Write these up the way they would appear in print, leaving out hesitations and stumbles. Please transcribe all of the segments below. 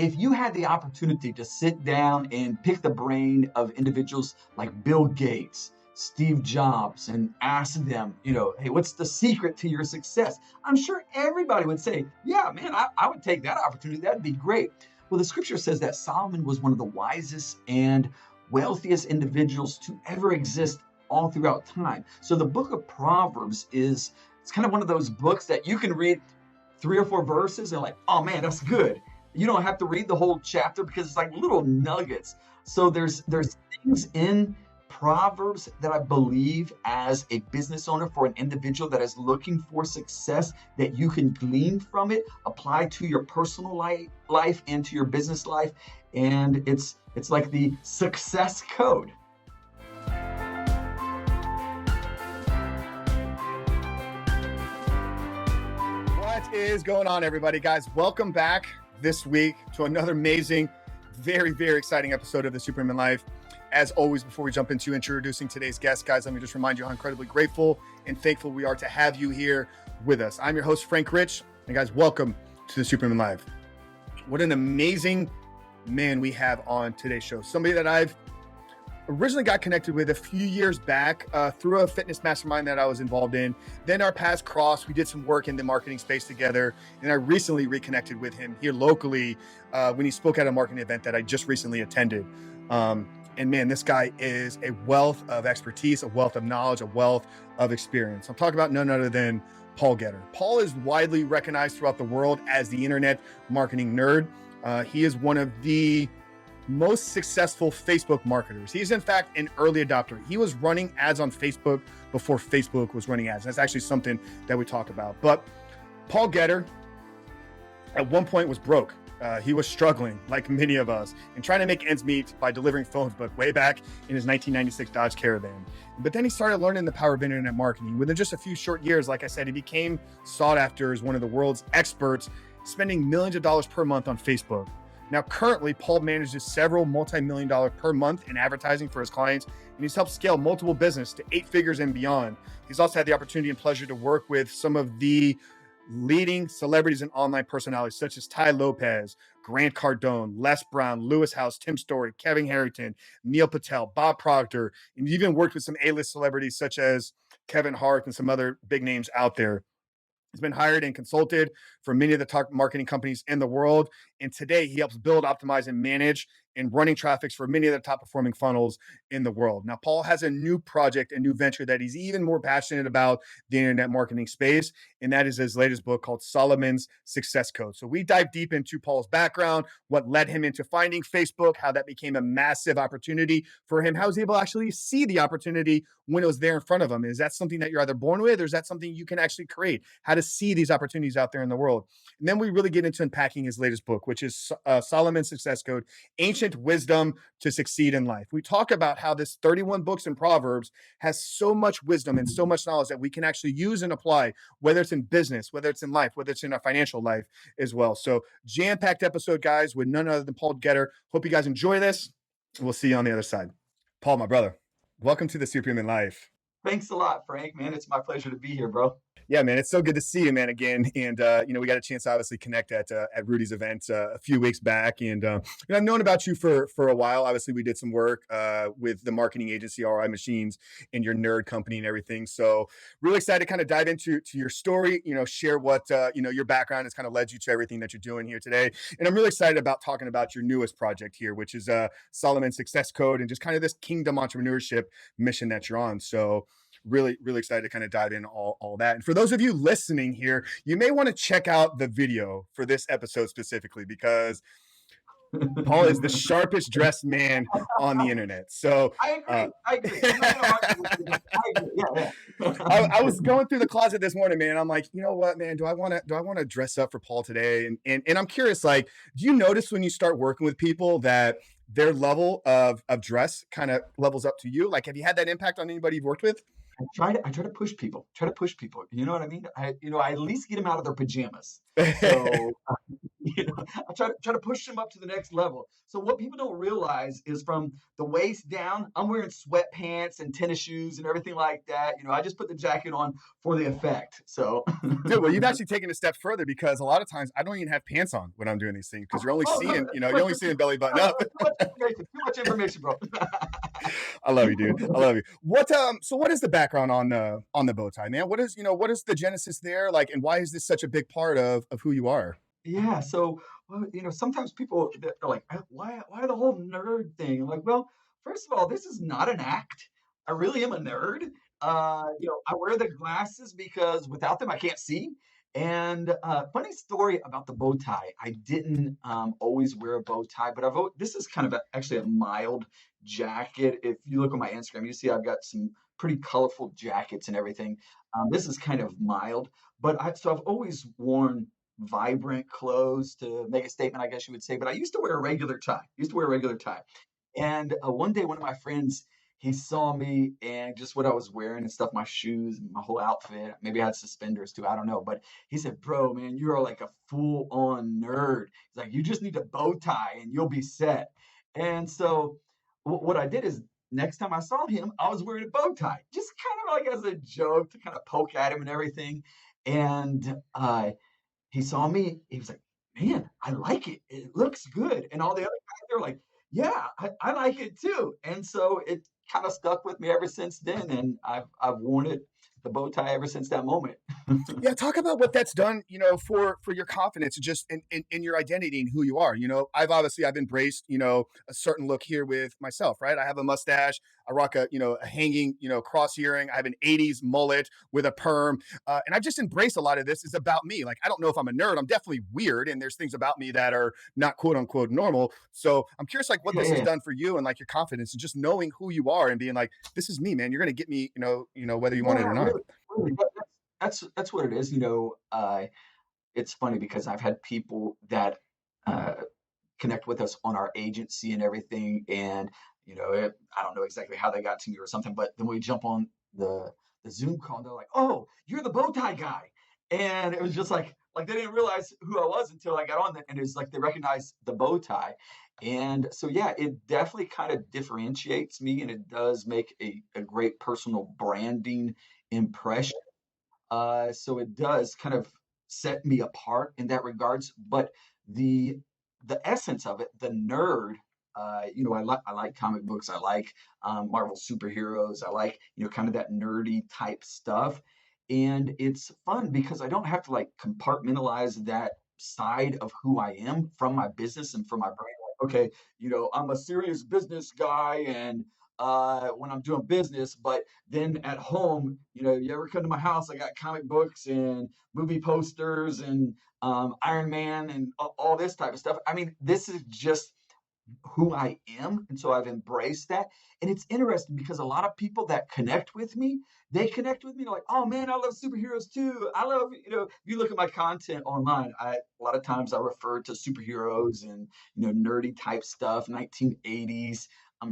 if you had the opportunity to sit down and pick the brain of individuals like Bill Gates, Steve Jobs, and ask them, hey, what's the secret to your success? I'm sure everybody would say, yeah, man, I would take that opportunity. That'd be great. Well, the scripture says that Solomon was one of the wisest and wealthiest individuals to ever exist all throughout time. So the book of Proverbs it's kind of one of those books that you can read 3 or 4 verses and like, oh man, that's good. You don't have to read the whole chapter because it's like little nuggets. So there's things in Proverbs that I believe as a business owner for an individual that is looking for success that you can glean from it, apply to your personal life and to your business life. And it's like the success code. What is going on, everybody? Guys, welcome back this week to another amazing, very, very exciting episode of the Superhuman Life. As always, before we jump into introducing today's guest, guys, let me just remind you how incredibly grateful and thankful we are to have you here with us. I'm your host, Frank Rich, and guys, welcome to the Superhuman Life. What an amazing man we have on today's show. Somebody that I've originally got connected with a few years back through a fitness mastermind that I was involved in. Then our paths crossed. We did some work in the marketing space together. And I recently reconnected with him here locally when he spoke at a marketing event that I just recently attended. And man, this guy is a wealth of expertise, a wealth of knowledge, a wealth of experience. I'm talking about none other than Paul Getter. Paul is widely recognized throughout the world as the internet marketing nerd. He is one of the most successful Facebook marketers. He's in fact an early adopter. He was running ads on Facebook before Facebook was running ads. That's actually something that we talk about. But Paul Getter at one point was broke. He was struggling, like many of us, and trying to make ends meet by delivering phones, but way back in his 1996 Dodge Caravan. But then he started learning the power of internet marketing. Within just a few short years, like I said, he became sought after as one of the world's experts, spending millions of dollars per month on Facebook. Now, currently, Paul manages several multi-million dollars per month in advertising for his clients, and he's helped scale multiple business to 8 figures and beyond. He's also had the opportunity and pleasure to work with some of the leading celebrities and online personalities such as Tai Lopez, Grant Cardone, Les Brown, Lewis House, Tim Storey, Kevin Harrington, Neil Patel, Bob Proctor, and even worked with some A-list celebrities such as Kevin Hart and some other big names out there. He's been hired and consulted for many of the top marketing companies in the world. And today he helps build, optimize, and manage and running traffics for many of the top performing funnels in the world. Now, Paul has a new project, a new venture that he's even more passionate about the internet marketing space. And that is his latest book called Solomon's Success Code. So we dive deep into Paul's background, what led him into finding Facebook, how that became a massive opportunity for him, how he was able to actually see the opportunity when it was there in front of him. Is that something that you're either born with, or is that something you can actually create? How to see these opportunities out there in the world. And then we really get into unpacking his latest book, which is Solomon's Success Code, Ancient Wisdom to Succeed in Life. We talk about how this 31 books in Proverbs has so much wisdom and so much knowledge that we can actually use and apply, whether it's in business, whether it's in life, whether it's in our financial life as well. So jam-packed episode, guys, with none other than Paul Getter. Hope you guys enjoy this. We'll see you on the other side. Paul, my brother, welcome to the Superhuman Life. Thanks a lot, Frank, man. It's my pleasure to be here, bro. Yeah, man, it's so good to see you, man, again. And, we got a chance to obviously connect at Rudy's event a few weeks back. And I've known about you for a while. Obviously, we did some work with the marketing agency, RI Machines, and your nerd company and everything. So really excited to kind of dive into your story, share what, your background has kind of led you to everything that you're doing here today. And I'm really excited about talking about your newest project here, which is Solomon's Success Code and just kind of this kingdom entrepreneurship mission that you're on. So really, really excited to kind of dive in all that. And for those of you listening here, you may want to check out the video for this episode specifically, because Paul is the sharpest dressed man on the internet. So I agree. Yeah. I was going through the closet this morning, man. I'm like, you know what, man, do I want to dress up for Paul today? And I'm curious, like, do you notice when you start working with people that their level of dress kind of levels up to you? Like, have you had that impact on anybody you've worked with? I try to push people. You know what I mean? I at least get them out of their pajamas. So I try to push them up to the next level. So what people don't realize is from the waist down, I'm wearing sweatpants and tennis shoes and everything like that. I just put the jacket on for the effect. So Dude, well, you've actually taken a step further because a lot of times I don't even have pants on when I'm doing these things because you're only oh no, seeing, too you're much, only seeing belly button up. too much information, bro. I love you, dude. I love you. So what is the background on the bow tie, man? What is the genesis there? Like, and why is this such a big part of who you are? Yeah, so well, sometimes people they're like, why the whole nerd thing? I'm like, well, first of all, this is not an act. I really am a nerd. I wear the glasses because without them I can't see. And funny story about the bow tie. I didn't always wear a bow tie, but this is kind of actually a mild jacket. If you look on my Instagram, you see I've got some pretty colorful jackets and everything. This is kind of mild, but I've always worn vibrant clothes to make a statement, I guess you would say. But I used to wear a regular tie. And one day, one of my friends, he saw me and just what I was wearing and stuff, my shoes, and my whole outfit. Maybe I had suspenders too. I don't know. But he said, "Bro, man, you are like a full-on nerd." He's like, "You just need a bow tie and you'll be set." And so, what I did is, next time I saw him, I was wearing a bow tie, just kind of like as a joke to kind of poke at him and everything. And he saw me, he was like, "Man, I like it. It looks good." And all the other guys, they're like, "Yeah, I like it too." And so it kind of stuck with me ever since then. And I've worn it, the bow tie, ever since that moment. Yeah, talk about what that's done, for your confidence and just in your identity and who you are. I've embraced, a certain look here with myself, right? I have a mustache, I rock a hanging, cross earring, I have an 80s mullet with a perm. And I've just embraced a lot of this is about me. Like, I don't know if I'm a nerd. I'm definitely weird, and there's things about me that are not quote unquote normal. So I'm curious, like, what Yeah, this yeah, has yeah. done for you and like your confidence and just knowing who you are and being like, this is me, man. You're gonna get me, whether you want it Yeah, or not. really, really. That's what it is. It's funny because I've had people that uh, connect with us on our agency and everything. And, I don't know exactly how they got to me or something, but then we jump on the Zoom call and they're like, "Oh, you're the bow tie guy." And it was just like they didn't realize who I was until I got on there. And it's like they recognized the bow tie. And so, yeah, it definitely kind of differentiates me and it does make a great personal branding impression. So it does kind of set me apart in that regards. But the the essence of it, the nerd, I like comic books. I like Marvel superheroes. I like kind of that nerdy type stuff, and it's fun because I don't have to like compartmentalize that side of who I am from my business and from my brain. Like, okay, I'm a serious business guy, and when I'm doing business, but then at home, you ever come to my house, I got comic books and movie posters and Iron Man and all this type of stuff. I mean, this is just who I am. And so I've embraced that. And it's interesting because a lot of people that connect with me, they connect with me like, "Oh man, I love superheroes too. I love, if you look at my content online, a lot of times I refer to superheroes and, nerdy type stuff, 1980s,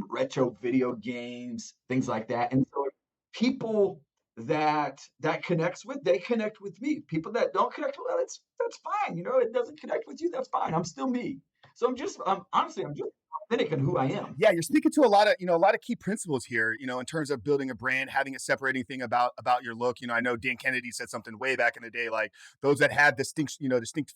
retro video games, things like that." And so people that connects with, they connect with me. People that don't connect, well, that's fine. It doesn't connect with you. That's fine. I'm still me. So I'm just authentic in who I am. Yeah, you're speaking to a lot of key principles here, in terms of building a brand, having a separating thing about your look. I know Dan Kennedy said something way back in the day, like those that have distinct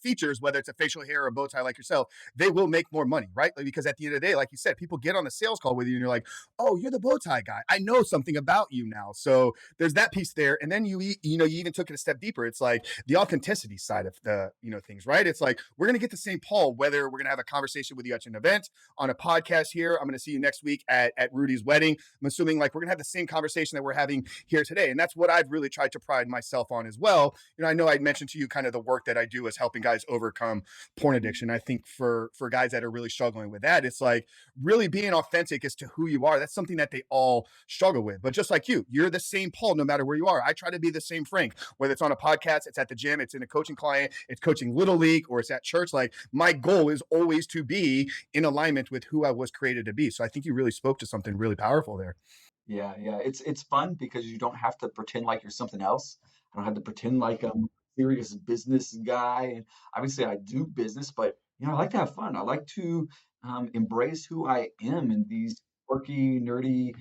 features, whether it's a facial hair or a bow tie like yourself, they will make more money, right? Like, because at the end of the day, like you said, people get on a sales call with you and you're like, "Oh, you're the bow tie guy. I know something about you now." So there's that piece there. And then you even took it a step deeper. It's like the authenticity side of the, things, right? It's like, we're going to get to St. Paul, whether we're going to have a conversation with you at an event, on a podcast here. I'm going to see you next week at Rudy's wedding. I'm assuming like we're going to have the same conversation that we're having here today. And that's what I've really tried to pride myself on as well. I know I'd mentioned to you kind of the work that I do is helping guys overcome porn addiction. I think for guys that are really struggling with that, it's like really being authentic as to who you are. That's something that they all struggle with. But just like you're the same Paul no matter where you are. I try to be the same Frank, whether it's on a podcast, it's at the gym, it's in a coaching client, it's coaching Little League, or it's at church. Like, my goal is always to be in alignment with who I was created to be. So I think you really spoke to something really powerful there. Yeah, yeah. It's fun because you don't have to pretend like you're something else. I don't have to pretend like I'm serious business guy. And obviously, I do business, but I like to have fun. I like to embrace who I am and these quirky, nerdy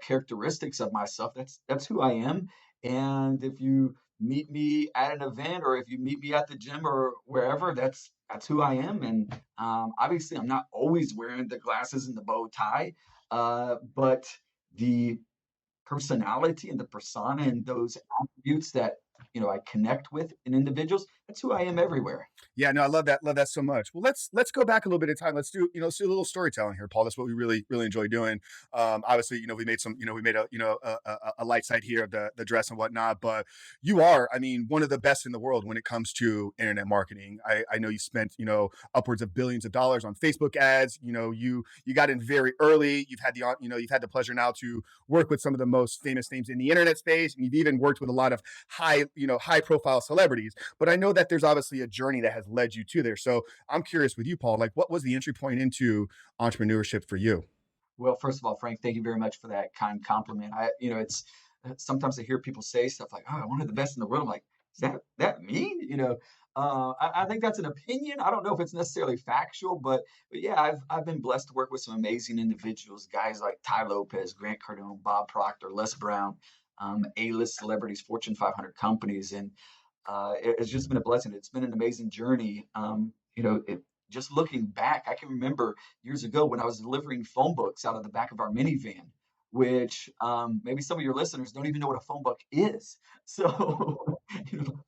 characteristics of myself. That's who I am. And if you meet me at an event or if you meet me at the gym or wherever, that's who I am. And obviously, I'm not always wearing the glasses and the bow tie, but the personality and the persona and those attributes that I connect with in individuals, that's who I am everywhere. Yeah, no, I love that. Love that so much. Well, let's go back a little bit of time. Let's do a little storytelling here, Paul. That's what we really enjoy doing. Obviously, we made some, we made a light side here of the dress and whatnot. But you are, I mean, one of the best in the world when it comes to internet marketing. I know you spent, upwards of billions of dollars on Facebook ads. You got in very early. You've had the pleasure now to work with some of the most famous names in the internet space, and you've even worked with a lot of high profile celebrities. But I know that there's obviously a journey that has led you to there. So I'm curious with you, Paul, like what was the entry point into entrepreneurship for you? Well, first of all, Frank, thank you very much for that kind compliment. It's sometimes I hear people say stuff like, "Oh, I'm one of the best in the world." I'm like, "Is that mean?" I think that's an opinion. I don't know if it's necessarily factual, but yeah, I've been blessed to work with some amazing individuals, guys like Tai Lopez, Grant Cardone, Bob Proctor, Les Brown, A-list celebrities, Fortune 500 companies, and it's just been a blessing. It's been an amazing journey. Just looking back, I can remember years ago when I was delivering phone books out of the back of our minivan, which maybe some of your listeners don't even know what a phone book is. So,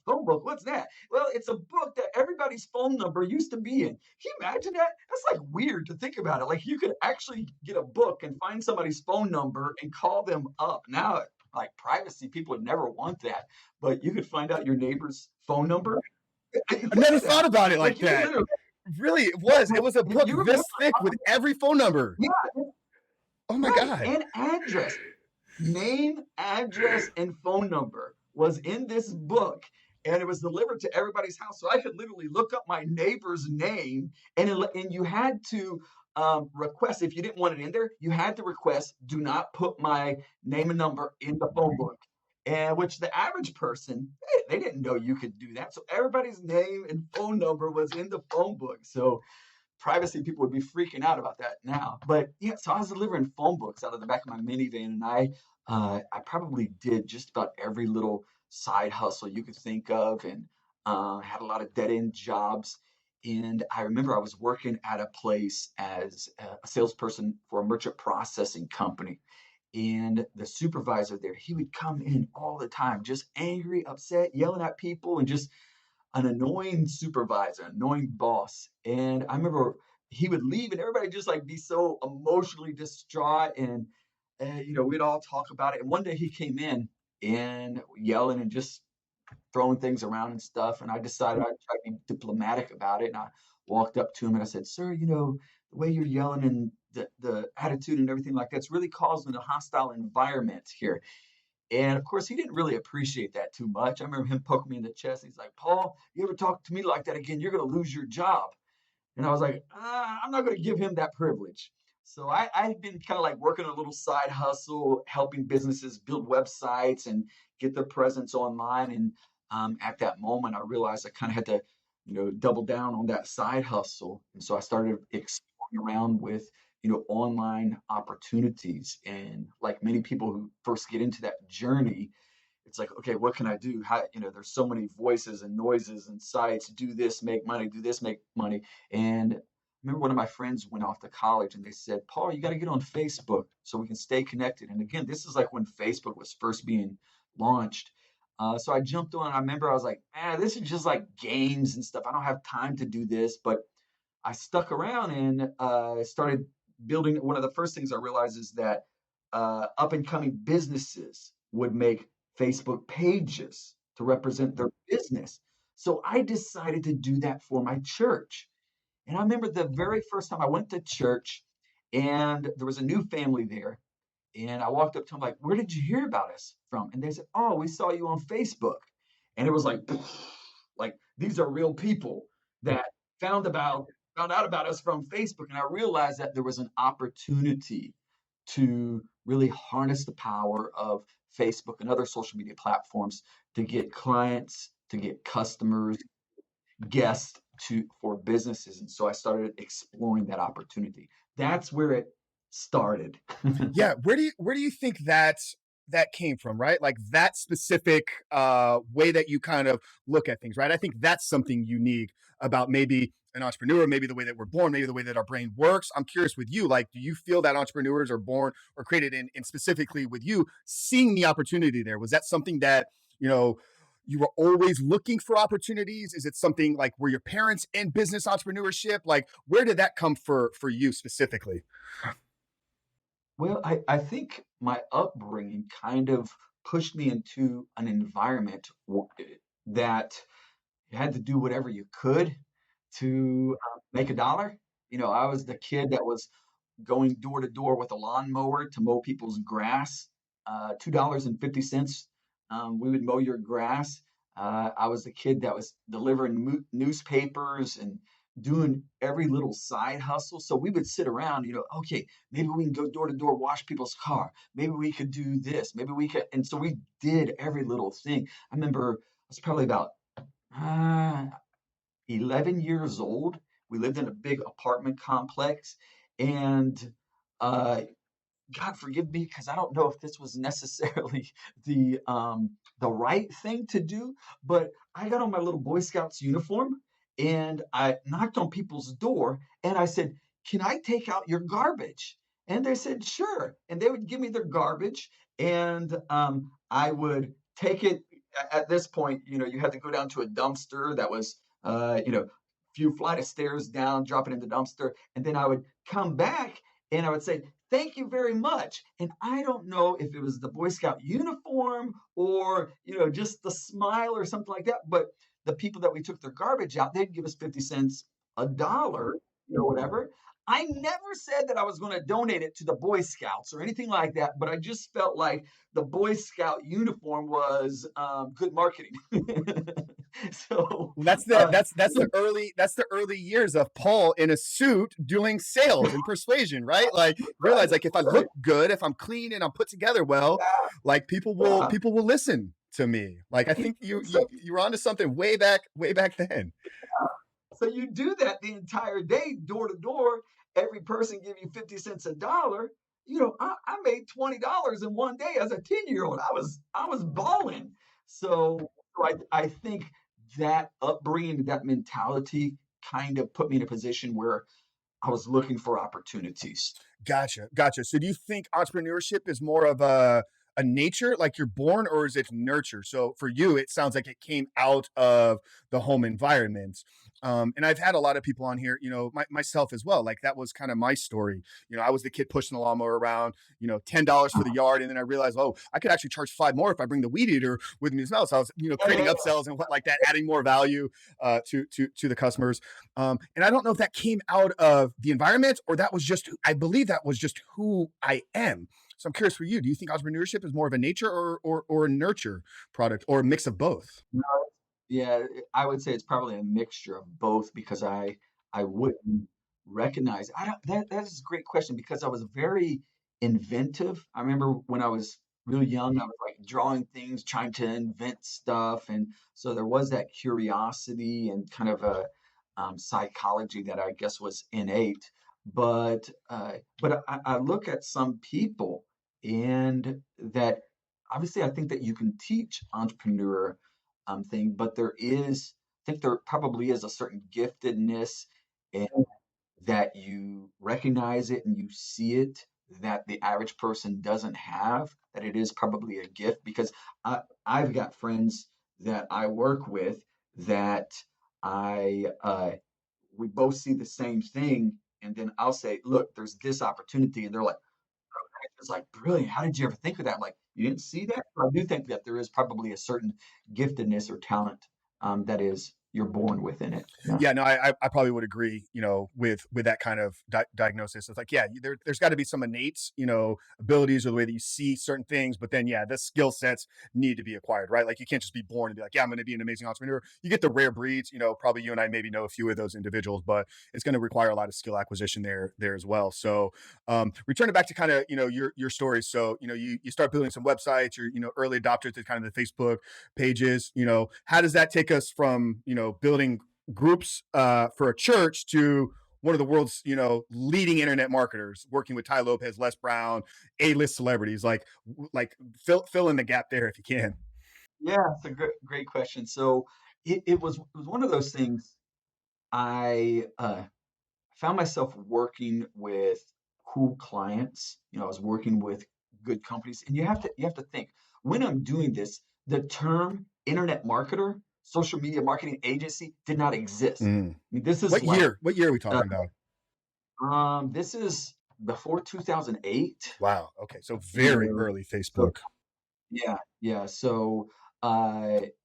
phone book, what's that? Well, it's a book that everybody's phone number used to be in. Can you imagine that? That's like weird to think about it. Like you could actually get a book and find somebody's phone number and call them up. Now, like privacy, people would never want that, but you could find out your neighbor's phone number. I Think never of that. thought about it Like like you could that. literally, Really, it yeah, was. It was a book you remember, this thick with every phone number. yeah, Oh my right, God. and address. Name, address, and phone number was in this book, and it was delivered to everybody's house. So I could literally look up my neighbor's name, and you had to request if you didn't want it in there. You had to request, "Do not put my name and number in the phone book," and which the average person they didn't know you could do that. So everybody's name and phone number was in the phone book. So privacy people would be freaking out about that now. But yeah, so I was delivering phone books out of the back of my minivan, and I probably did just about every little side hustle you could think of, and had a lot of dead end jobs. And I remember I was working at a place as a salesperson for a merchant processing company. And the supervisor there, he would come in all the time, just angry, upset, yelling at people, and just an annoying supervisor, annoying boss. And I remember he would leave and everybody just like be so emotionally distraught. And, we'd all talk about it. And one day he came in and yelling and just throwing things around and stuff. And I decided I'd try to be diplomatic about it. And I walked up to him and I said, "Sir, the way you're yelling and the attitude and everything like that's really causing a hostile environment here." And of course, he didn't really appreciate that too much. I remember him poking me in the chest. He's like, "Paul, you ever talk to me like that again, you're going to lose your job." And I was like, I'm not going to give him that privilege. So I had been kind of like working a little side hustle, helping businesses build websites and get their presence online. And at that moment, I realized I kind of had to, double down on that side hustle. And so I started exploring around with, online opportunities. And like many people who first get into that journey, it's like, okay, what can I do? How, there's so many voices and noises and sites, do this, make money, do this, make money. And I remember one of my friends went off to college and they said, "Paul, you got to get on Facebook so we can stay connected." And again, this is like when Facebook was first being launched. So I jumped on. I remember I was like, this is just like games and stuff. I don't have time to do this. But I stuck around and started building. One of the first things I realized is that up and coming businesses would make Facebook pages to represent their business. So I decided to do that for my church. And I remember the very first time I went to church and there was a new family there. And I walked up to them like, "Where did you hear about us from?" And they said, "Oh, we saw you on Facebook." And it was like, like these are real people that found out about us from Facebook. And I realized that there was an opportunity to really harness the power of Facebook and other social media platforms to get clients to get customers, guests for businesses. And so I started exploring that opportunity. That's where it started. Yeah, where do you think that came from, right? Like that specific way that you kind of look at things, right? I think that's something unique about maybe an entrepreneur, maybe the way that we're born, maybe the way that our brain works. I'm curious with you, like, do you feel that entrepreneurs are born or created in specifically with you seeing the opportunity there? Was that something that, you know, you were always looking for opportunities? Is it something like were your parents in business entrepreneurship? Like, where did that come for you specifically? Well, I think my upbringing kind of pushed me into an environment that you had to do whatever you could to make a dollar. I was the kid that was going door to door with a lawnmower to mow people's grass, $2.50. We would mow your grass. I was the kid that was delivering newspapers and doing every little side hustle. So we would sit around, okay, maybe we can go door to door, wash people's car. Maybe we could do this. Maybe we could. And so we did every little thing. I remember I was probably about uh, 11 years old. We lived in a big apartment complex. And uh, God forgive me, because I don't know if this was necessarily the right thing to do, but I got on my little Boy Scouts uniform and I knocked on people's door and I said, "Can I take out your garbage?" And they said, "Sure." And they would give me their garbage and I would take it. At this point, you had to go down to a dumpster that was, few flight of stairs down, drop it in the dumpster, and then I would come back and I would say, "Thank you very much." And I don't know if it was the Boy Scout uniform or, just the smile or something like that. But the people that we took their garbage out, they'd give us 50 cents, a dollar, whatever. I never said that I was going to donate it to the Boy Scouts or anything like that, but I just felt like the Boy Scout uniform was good marketing. So, Well, that's the early years of Paul in a suit doing sales and persuasion, right? Like realize right, like if I right, look good, if I'm clean and I'm put together well, like people will yeah. people will listen to me. Like I think you So you you were onto something way back then. So you do that the entire day, door to door. Every person give you 50 cents, a dollar. I made $20 in one day as a 10-year-old. I was balling. So I think that upbringing, that mentality kind of put me in a position where I was looking for opportunities. Gotcha. So do you think entrepreneurship is more of a nature, like you're born, or is it nurture? So for you, it sounds like it came out of the home environment. And I've had a lot of people on here, myself as well. Like that was kind of my story. I was the kid pushing the lawnmower around, $10 for the yard. And then I realized, oh, I could actually charge five more if I bring the weed eater with me as well. So I was, creating upsells and what like that, adding more value to the customers. And I don't know if that came out of the environment or that was just, I believe that was just who I am. So I'm curious for you, do you think entrepreneurship is more of a nature or a nurture product or a mix of both? Yeah, I would say it's probably a mixture of both because I wouldn't recognize. I don't that is a great question because I was very inventive. I remember when I was real young, I was like drawing things, trying to invent stuff, and so there was that curiosity and kind of a psychology that I guess was innate. But I look at some people and that obviously I think that you can teach entrepreneur thing, but I think there probably is a certain giftedness and that you recognize it and you see it that the average person doesn't have, that it is probably a gift because I've got friends that I work with that I we both see the same thing and then I'll say, "Look, there's this opportunity," and they're like, it's like, "Brilliant. How did you ever think of that?" I'm like, "You didn't see that?" I do think that there is probably a certain giftedness or talent that is you're born within it. Yeah. Yeah, no, I probably would agree, with that kind of diagnosis. It's like, yeah, there's got to be some innate, abilities or the way that you see certain things, but then yeah, the skill sets need to be acquired, right? Like you can't just be born and be like, yeah, I'm going to be an amazing entrepreneur. You get the rare breeds, probably you and I maybe know a few of those individuals, but it's going to require a lot of skill acquisition there as well. So, returning back to kind of your story. So you start building some websites. You're early adopter to kind of the Facebook pages. How does that take us from building groups for a church to one of the world's leading internet marketers, working with Tai Lopez, Les Brown, A-list celebrities? Like fill in the gap there if you can. Yeah, it's a great question. So it was one of those things. I found myself working with cool clients. I was working with good companies, and you have to think when I'm doing this, the term internet marketer, social media marketing agency did not exist. Mm. I mean, this is What like year? What year are we uh, talking about? this is before 2008. Wow. Okay, so You very know, early so Facebook. yeah, yeah. Uh, so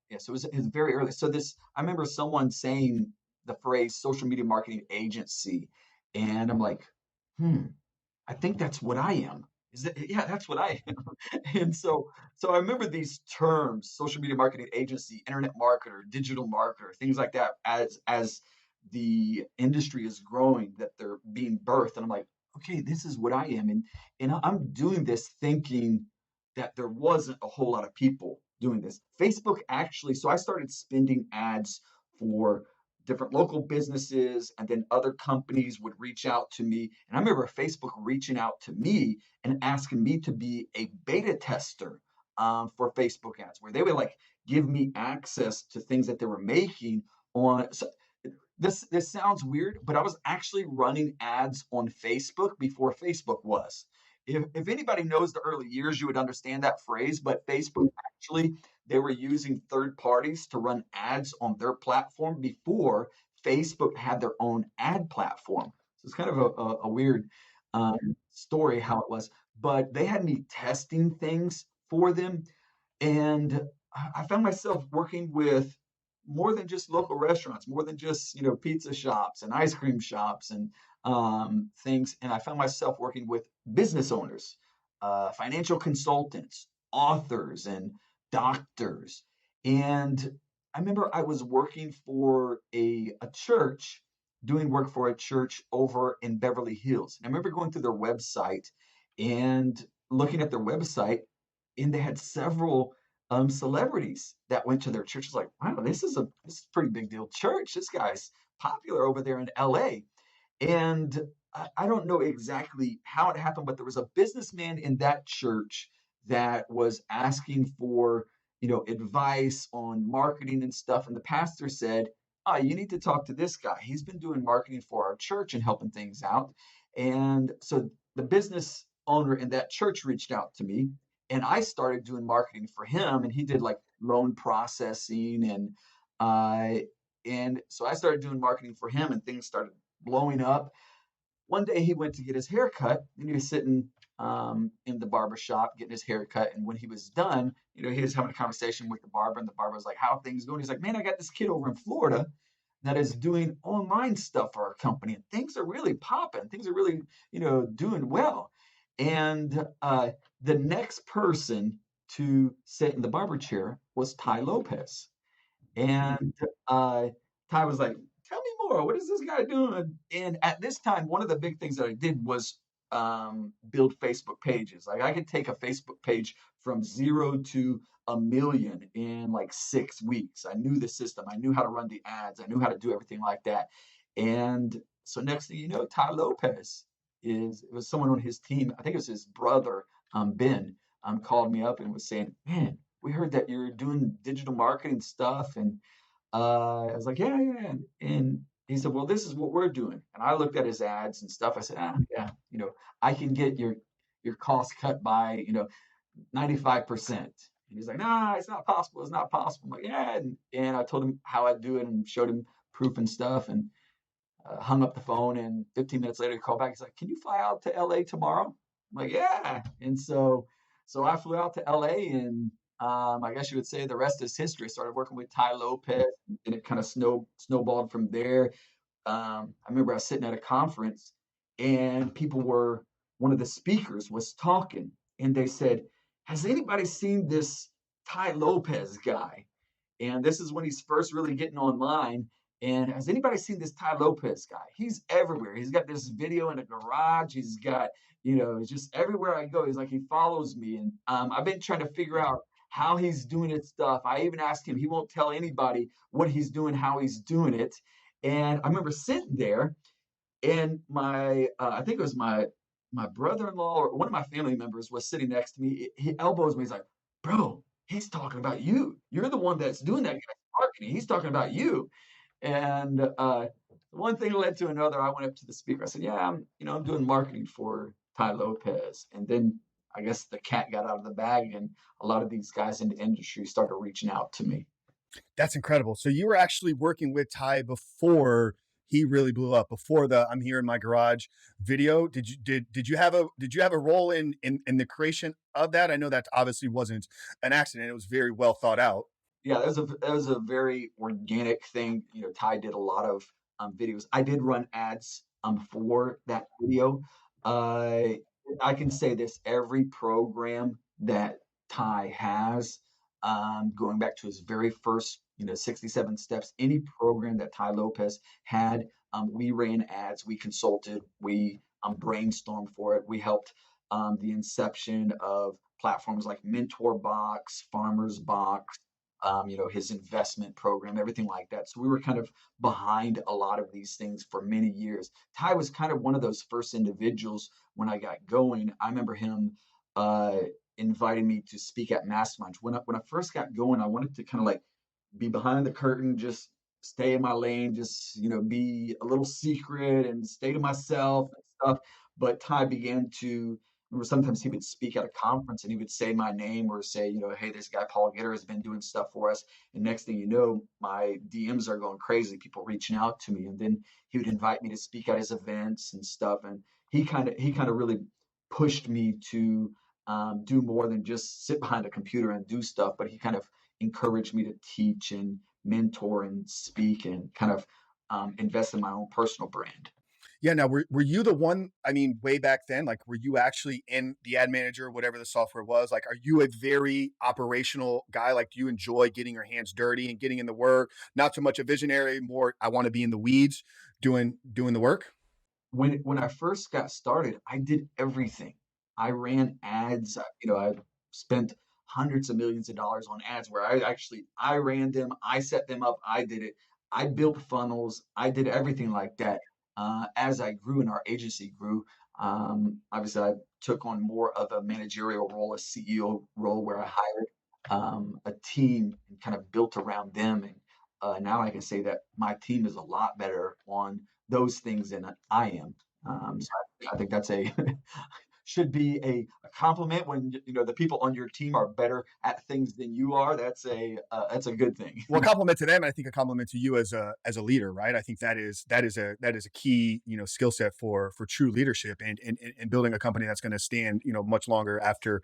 it was very early. So I remember someone saying the phrase social media marketing agency, and I'm like, hmm, I think that's what I am. Is it? Yeah, that's what I am. And so I remember these terms: social media marketing agency, internet marketer, digital marketer, things like that. As the industry is growing, that they're being birthed, and I'm like, okay, this is what I am, and I'm doing this thinking that there wasn't a whole lot of people doing this. Facebook actually, so I started spending ads for different local businesses, and then other companies would reach out to me. And I remember Facebook reaching out to me and asking me to be a beta tester for Facebook ads, where they would like give me access to things that they were making on. So this sounds weird, but I was actually running ads on Facebook before Facebook was. If anybody knows the early years, you would understand that phrase. But Facebook actually, they were using third parties to run ads on their platform before Facebook had their own ad platform. So it's kind of a weird story how it was. But they had me testing things for them, and I found myself working with more than just local restaurants, more than just pizza shops and ice cream shops and things. And I found myself working with business owners, financial consultants, authors, and doctors. And I remember I was working for a church, doing work for a church over in Beverly Hills. And I remember going through their website and looking at their website, and they had several celebrities that went to their church. It's like, wow, this is a pretty big deal church. This guy's popular over there in LA. And I don't know exactly how it happened, but there was a businessman in that church that was asking for, advice on marketing and stuff. And the pastor said, you need to talk to this guy. He's been doing marketing for our church and helping things out. And so the business owner in that church reached out to me, and I started doing marketing for him, and he did like loan processing, and so I started doing marketing for him, and things started blowing up. One day he went to get his hair cut, and he was sitting in the barber shop getting his hair cut. And when he was done, he was having a conversation with the barber, and the barber was like, "How are things going?" He's like, "Man, I got this kid over in Florida that is doing online stuff for our company, and things are really popping. Things are really, doing well." And the next person to sit in the barber chair was Tai Lopez. And Tai was like, "Tell me more. What is this guy doing?" And at this time, one of the big things that I did was build Facebook pages. Like I could take a Facebook page from 0 to 1 million in like 6 weeks. I knew the system. I knew how to run the ads. I knew how to do everything like that. And so next thing you know, Tai Lopez it was someone on his team. I think it was his brother, Ben, called me up and was saying, "Man, we heard that you're doing digital marketing stuff." And I was like, "Yeah, yeah." And he said, "Well, this is what we're doing." And I looked at his ads and stuff. I said, yeah, I can get your cost cut by, 95%. And he's like, "Nah, it's not possible. It's not possible." I'm like, "Yeah." And I told him how I do it and showed him proof and stuff, and hung up the phone. And 15 minutes later, he called back. He's like, "Can you fly out to LA tomorrow?" I'm like, "Yeah." And so I flew out to LA, and I guess you would say the rest is history. I started working with Tai Lopez, and it kind of snowballed from there. I remember I was sitting at a conference, and one of the speakers was talking, and they said, "Has anybody seen this Tai Lopez guy?" And this is when he's first really getting online. And has anybody seen this Tai Lopez guy? He's everywhere. He's got this video in a garage. He's got, he's just everywhere I go. He's like, he follows me. And I've been trying to figure out how he's doing his stuff. I even asked him, he won't tell anybody what he's doing, how he's doing it. And I remember sitting there, and I think it was my brother-in-law or one of my family members was sitting next to me. He elbows me. He's like, "Bro, he's talking about you. You're the one that's doing that guy's marketing. He's talking about you." And one thing led to another. I went up to the speaker. I said, "Yeah, I'm doing marketing for Tai Lopez." And then I guess the cat got out of the bag, and a lot of these guys in the industry started reaching out to me. That's incredible. So you were actually working with Ty before he really blew up, before the "I'm here in my garage" video. Did you have a role in the creation of that? I know that obviously wasn't an accident. It was very well thought out. Yeah, that was a very organic thing. Ty did a lot of videos. I did run ads for that video. Uh, I can say this: every program that Ty has, going back to his very first, 67 steps, any program that Ty Lopez had, we ran ads, we consulted, we brainstormed for it. We helped the inception of platforms like Mentor Box, Farmers Box, his investment program, everything like that. So we were kind of behind a lot of these things for many years. Ty was kind of one of those first individuals when I got going. I remember him uh, inviting me to speak at masterminds. When I first got going, I wanted to kind of like be behind the curtain, just stay in my lane, just be a little secret and stay to myself and stuff. But Ty began to remember sometimes he would speak at a conference and he would say my name or say, "Hey, this guy Paul Gitter has been doing stuff for us." And next thing you know, my DMs are going crazy, people reaching out to me. And then he would invite me to speak at his events and stuff. And he kind of really pushed me to do more than just sit behind a computer and do stuff, but he kind of encouraged me to teach and mentor and speak and kind of invest in my own personal brand. Yeah. Now, were you the one? I mean, way back then, like, were you actually in the ad manager, whatever the software was? Like, are you a very operational guy? Like, do you enjoy getting your hands dirty and getting in the work? Not so much a visionary, more I want to be in the weeds, doing the work. When I first got started, I did everything. I ran ads. I spent hundreds of millions of dollars on ads where I ran them, I set them up, I did it. I built funnels, I did everything like that. As I grew and our agency grew, obviously I took on more of a managerial role, a CEO role, where I hired a team and kind of built around them. And now I can say that my team is a lot better on those things than I am. So I think that's a should be a compliment when the people on your team are better at things than you are. That's a good thing. Well, a compliment to them, and I think a compliment to you as a leader, right? I think that is a key, skill set for true leadership and building a company that's going to stand, much longer after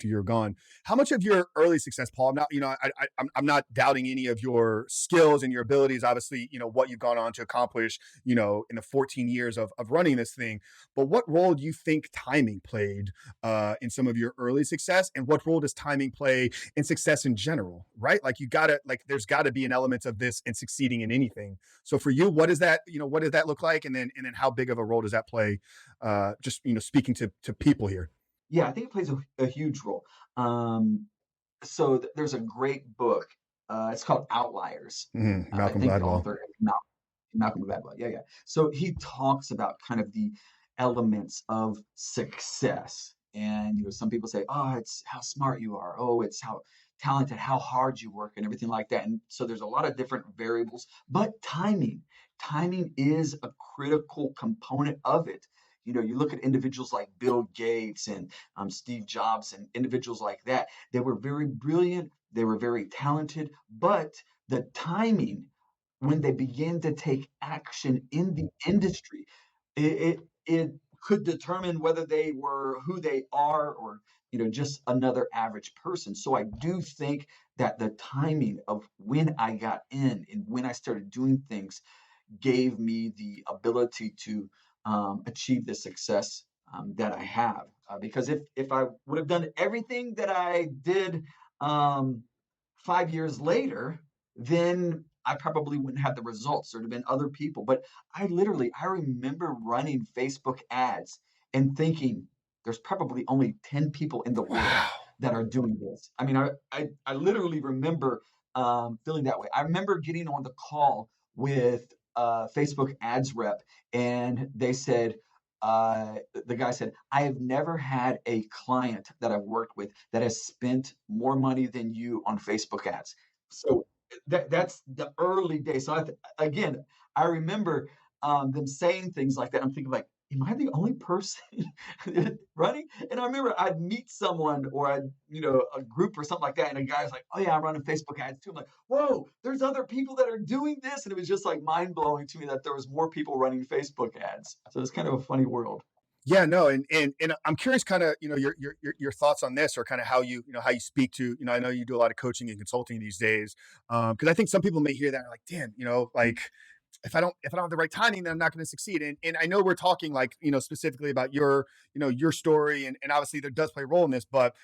you're gone. How much of your early success, Paul? I'm not, I'm not doubting any of your skills and your abilities. Obviously, what you've gone on to accomplish, in the 14 years of running this thing. But what role do you think timing played in some of your early success, and what role does timing play in success in general? Right? Like, there's got to be an element of this in succeeding in anything. So for you, what does that look like, and then how big of a role does that play? Just speaking to people here. Yeah, I think it plays a huge role. So there's a great book. It's called Outliers. I Malcolm think the Gladwell. author is Malcolm Gladwell. Yeah, yeah. So he talks about kind of the elements of success. And some people say, "Oh, it's how smart you are. Oh, it's how talented, how hard you work, and everything like that." And so there's a lot of different variables, but timing is a critical component of it. You look at individuals like Bill Gates and Steve Jobs and individuals like that. They were very brilliant. They were very talented, but the timing when they began to take action in the industry, it could determine whether they were who they are or, just another average person. So I do think that the timing of when I got in and when I started doing things gave me the ability to achieve the success that I have. Because if I would have done everything that I did um, 5 years later, then I probably wouldn't have the results. There'd have been other people. But I remember running Facebook ads and thinking there's probably only 10 people in the world Wow. that are doing this. I mean, I literally remember feeling that way. I remember getting on the call with Facebook ads rep, and they said, the guy said, I have never had a client that I've worked with that has spent more money than you on Facebook ads. So that's the early days. So again, I remember them saying things like that. I'm thinking like, am I the only person running? And I remember I'd meet someone or a group or something like that. And a guy's like, oh yeah, I'm running Facebook ads too. I'm like, whoa, there's other people that are doing this. And it was just like mind blowing to me that there was more people running Facebook ads. So it's kind of a funny world. Yeah, no, and I'm curious, kind of, your thoughts on this, or kind of how you speak to, I know you do a lot of coaching and consulting these days, because I think some people may hear that and are like, damn, like if I don't have the right timing, then I'm not going to succeed. And I know we're talking like, specifically about your story, and obviously there does play a role in this, but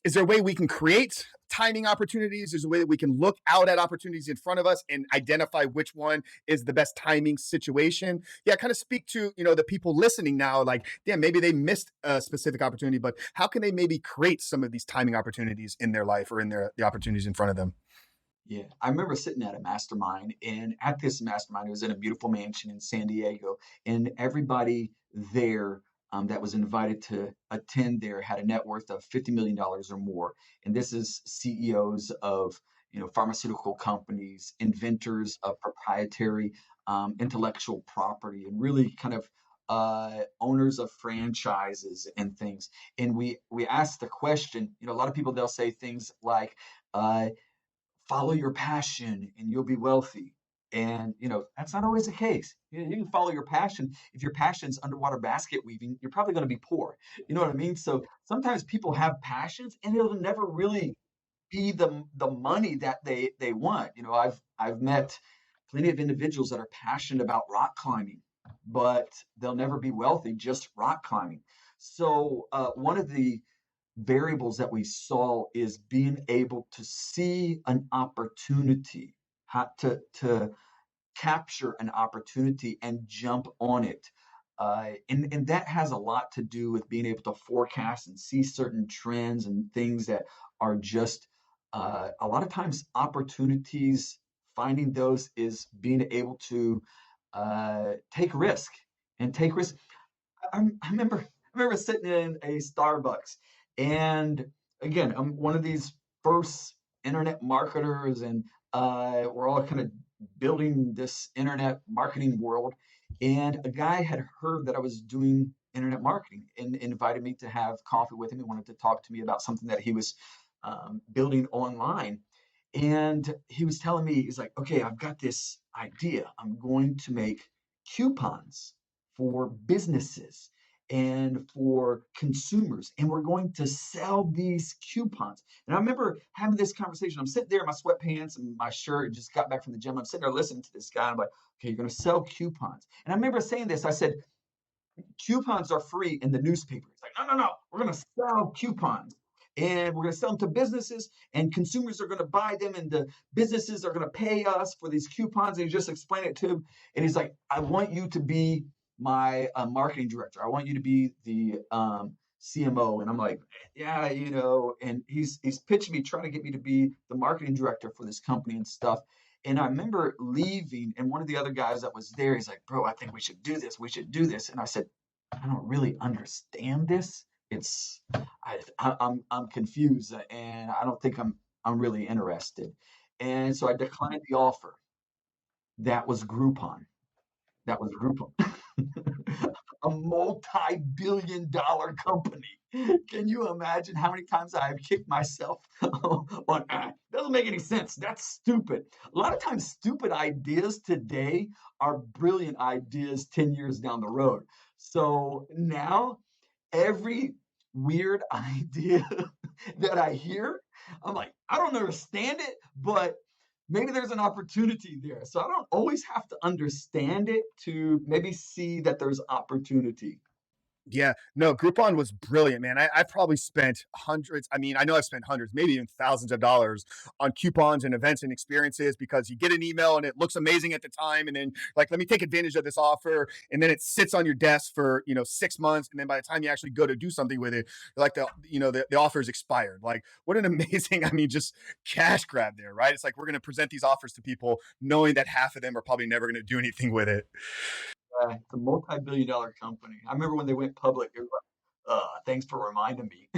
is there a way we can create timing opportunities? Is there a way that we can look out at opportunities in front of us and identify which one is the best timing situation? Yeah, kind of speak to, the people listening now, like, damn, maybe they missed a specific opportunity, but how can they maybe create some of these timing opportunities in their life or in the opportunities in front of them? Yeah, I remember sitting at a mastermind, and at this mastermind, it was in a beautiful mansion in San Diego, and everybody there that was invited to attend there had a net worth of $50 million or more. And this is CEOs of pharmaceutical companies, inventors of proprietary intellectual property, and really kind of owners of franchises and things. And we asked the question. A lot of people, they'll say things like. Follow your passion and you'll be wealthy. And that's not always the case. You can follow your passion. If your passion's underwater basket weaving, you're probably going to be poor. You know what I mean? So sometimes people have passions and it'll never really be the money that they want. I've met plenty of individuals that are passionate about rock climbing, but they'll never be wealthy just rock climbing. So one of the variables that we saw is being able to see an opportunity, how to capture an opportunity and jump on it. And that has a lot to do with being able to forecast and see certain trends and things that are just a lot of times opportunities. Finding those is being able to take risk and take risk. I remember sitting in a Starbucks, and again, I'm one of these first internet marketers, and we're all kind of building this internet marketing world. And a guy had heard that I was doing internet marketing and invited me to have coffee with him. He wanted to talk to me about something that he was building online. And he was telling me, he's like, okay, I've got this idea. I'm going to make coupons for businesses and for consumers, and we're going to sell these coupons. And I remember having this conversation. I'm sitting there in my sweatpants and my shirt, just got back from the gym. I'm sitting there listening to this guy. I'm like, okay, you're going to sell coupons. And I remember saying this. I said, coupons are free in the newspaper. He's like, no, no, no, we're going to sell coupons. And we're going to sell them to businesses, and consumers are going to buy them, and the businesses are going to pay us for these coupons. And he just explained it to him. And he's like, I want you to be my marketing director. I want you to be the CMO. And I'm like, yeah, and he's pitching me, trying to get me to be the marketing director for this company and stuff. And I remember leaving, and one of the other guys that was there, he's like, bro, I think we should do this. We should do this. And I said, I don't really understand this. I'm confused, and I don't think I'm really interested. And so I declined the offer. That was Groupon. That was Groupon. A multi-billion-dollar company. Can you imagine how many times I have kicked myself on, doesn't doesn't make any sense. That's stupid. A lot of times, stupid ideas today are brilliant ideas 10 years down the road. So now, every weird idea that I hear, I'm like, I don't understand it, but maybe there's an opportunity there. So I don't always have to understand it to maybe see that there's opportunity. Yeah, no, Groupon was brilliant, man. I've probably spent hundreds. I mean, I know I've spent hundreds, maybe even thousands of dollars on coupons and events and experiences because you get an email and it looks amazing at the time, and then like, let me take advantage of this offer, and then it sits on your desk for 6 months, and then by the time you actually go to do something with it, like the offer is expired. Like, what an amazing, I mean, just cash grab there, right? It's like we're going to present these offers to people, knowing that half of them are probably never going to do anything with it. It's a multi-billion-dollar company. I remember when they went public, it was like, thanks for reminding me.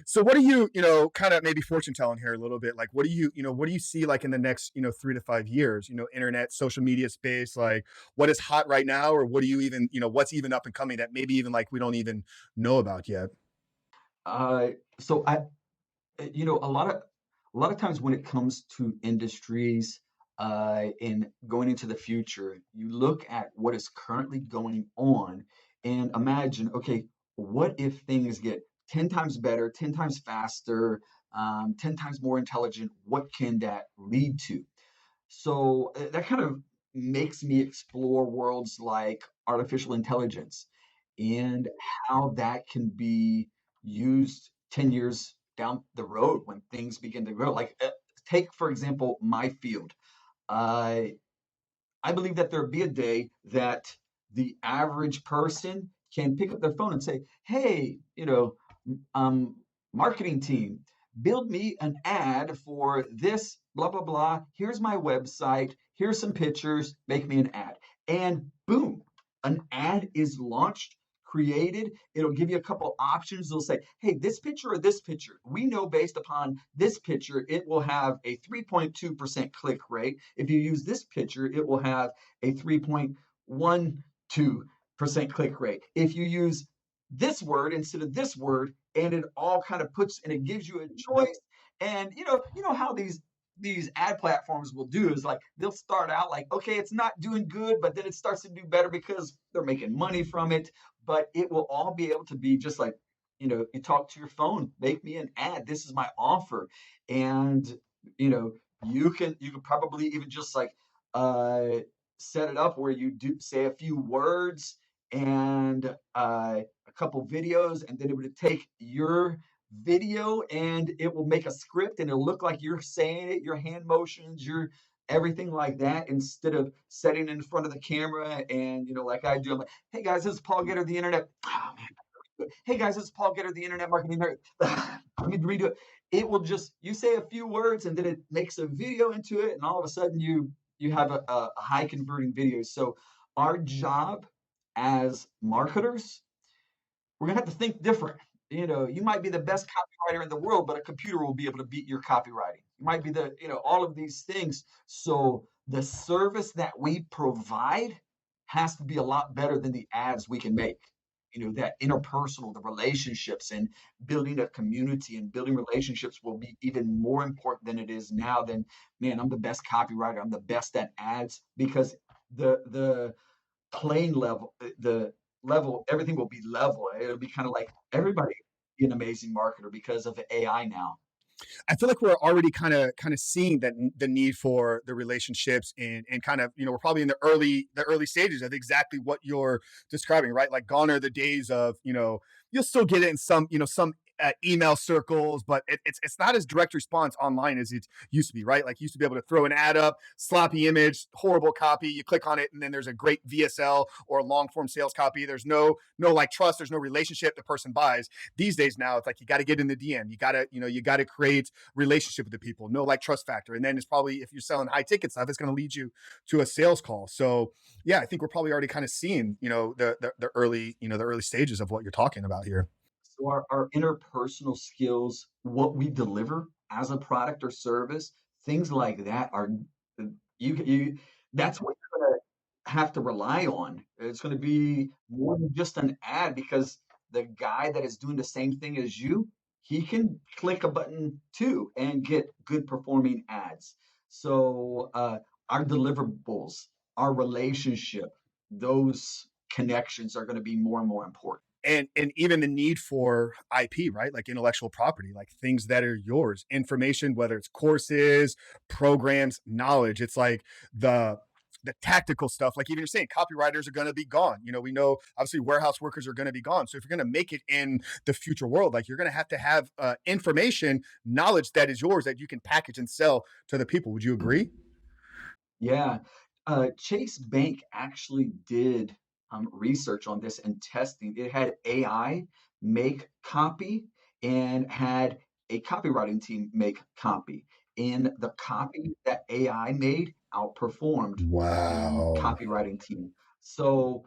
So what do kind of maybe fortune telling here a little bit, like what do you see like in the next 3 to 5 years, internet, social media space, like what is hot right now, or what do you even what's even up and coming that maybe even like we don't even know about yet? Uh, so a lot of times when it comes to industries in going into the future, you look at what is currently going on and imagine, okay, what if things get 10 times better, 10 times faster, 10 times more intelligent? What can that lead to? So that kind of makes me explore worlds like artificial intelligence and how that can be used 10 years down the road when things begin to grow. Like, take, for example, my field. I I believe that there'll be a day that the average person can pick up their phone and say, "Hey, marketing team, build me an ad for this blah blah blah. Here's my website. Here's some pictures. Make me an ad." And boom, an ad is launched, created. It'll give you a couple options. It'll say, "Hey, this picture or this picture. We know based upon this picture, it will have a 3.2% click rate. If you use this picture, it will have a 3.12% click rate. If you use this word instead of this word," and it all kind of puts and it gives you a choice. And you know how these ad platforms will do is like they'll start out like, okay, it's not doing good, but then it starts to do better because they're making money from it. But it will all be able to be just like, you talk to your phone, make me an ad. This is my offer. And you know, you can probably even just like uh set it up where you do say a few words and a couple videos, and then it would take your video and it will make a script and it'll look like you're saying it, your hand motions, your everything like that, instead of sitting in front of the camera and like I do. I'm like, "Hey guys, this is Paul Getter, the internet." Oh man. "Hey guys, this is Paul Getter, the internet marketing nerd." Let me redo it. It will just you say a few words and then it makes a video into it, and all of a sudden you have a high converting video. So our job as marketers, we're gonna have to think different. You might be the best copywriter in the world, but a computer will be able to beat your copywriting. You might be all of these things. So the service that we provide has to be a lot better than the ads we can make. That interpersonal, the relationships and building a community and building relationships will be even more important than it is now. Than, man, I'm the best copywriter, I'm the best at ads, because the plane level, the level, everything will be level. It'll be kind of like everybody be an amazing marketer because of the AI now. I feel like we're already kind of seeing that the need for the relationships, and kind of we're probably in the early stages of exactly what you're describing, right? Like, gone are the days of you'll still get it in some email circles, but it's not as direct response online as it used to be, right? Like, you used to be able to throw an ad up, sloppy image, horrible copy, you click on it, and then there's a great VSL or long form sales copy. There's no like trust, there's no relationship, the person buys. These days now, it's like you got to get in the DM, you got to create relationship with the people, no like trust factor, and then it's probably, if you're selling high ticket stuff, it's going to lead you to a sales call. So yeah, I think we're probably already kind of seeing the early stages of what you're talking about here. So our interpersonal skills, what we deliver as a product or service, things like that are you that's what you're gonna have to rely on. It's gonna be more than just an ad, because the guy that is doing the same thing as you, he can click a button too and get good performing ads. So our deliverables, our relationship, those connections are going to be more and more important. And even the need for IP, right? Like intellectual property, like things that are yours, information, whether it's courses, programs, knowledge. It's like the tactical stuff, like even you're saying, copywriters are going to be gone. We know obviously warehouse workers are going to be gone. So if you're going to make it in the future world, like you're going to have information, knowledge that is yours that you can package and sell to the people. Would you agree? Yeah. Chase Bank actually did research on this and testing. It had AI make copy and had a copywriting team make copy. And the copy that AI made outperformed the Wow. copywriting team. So,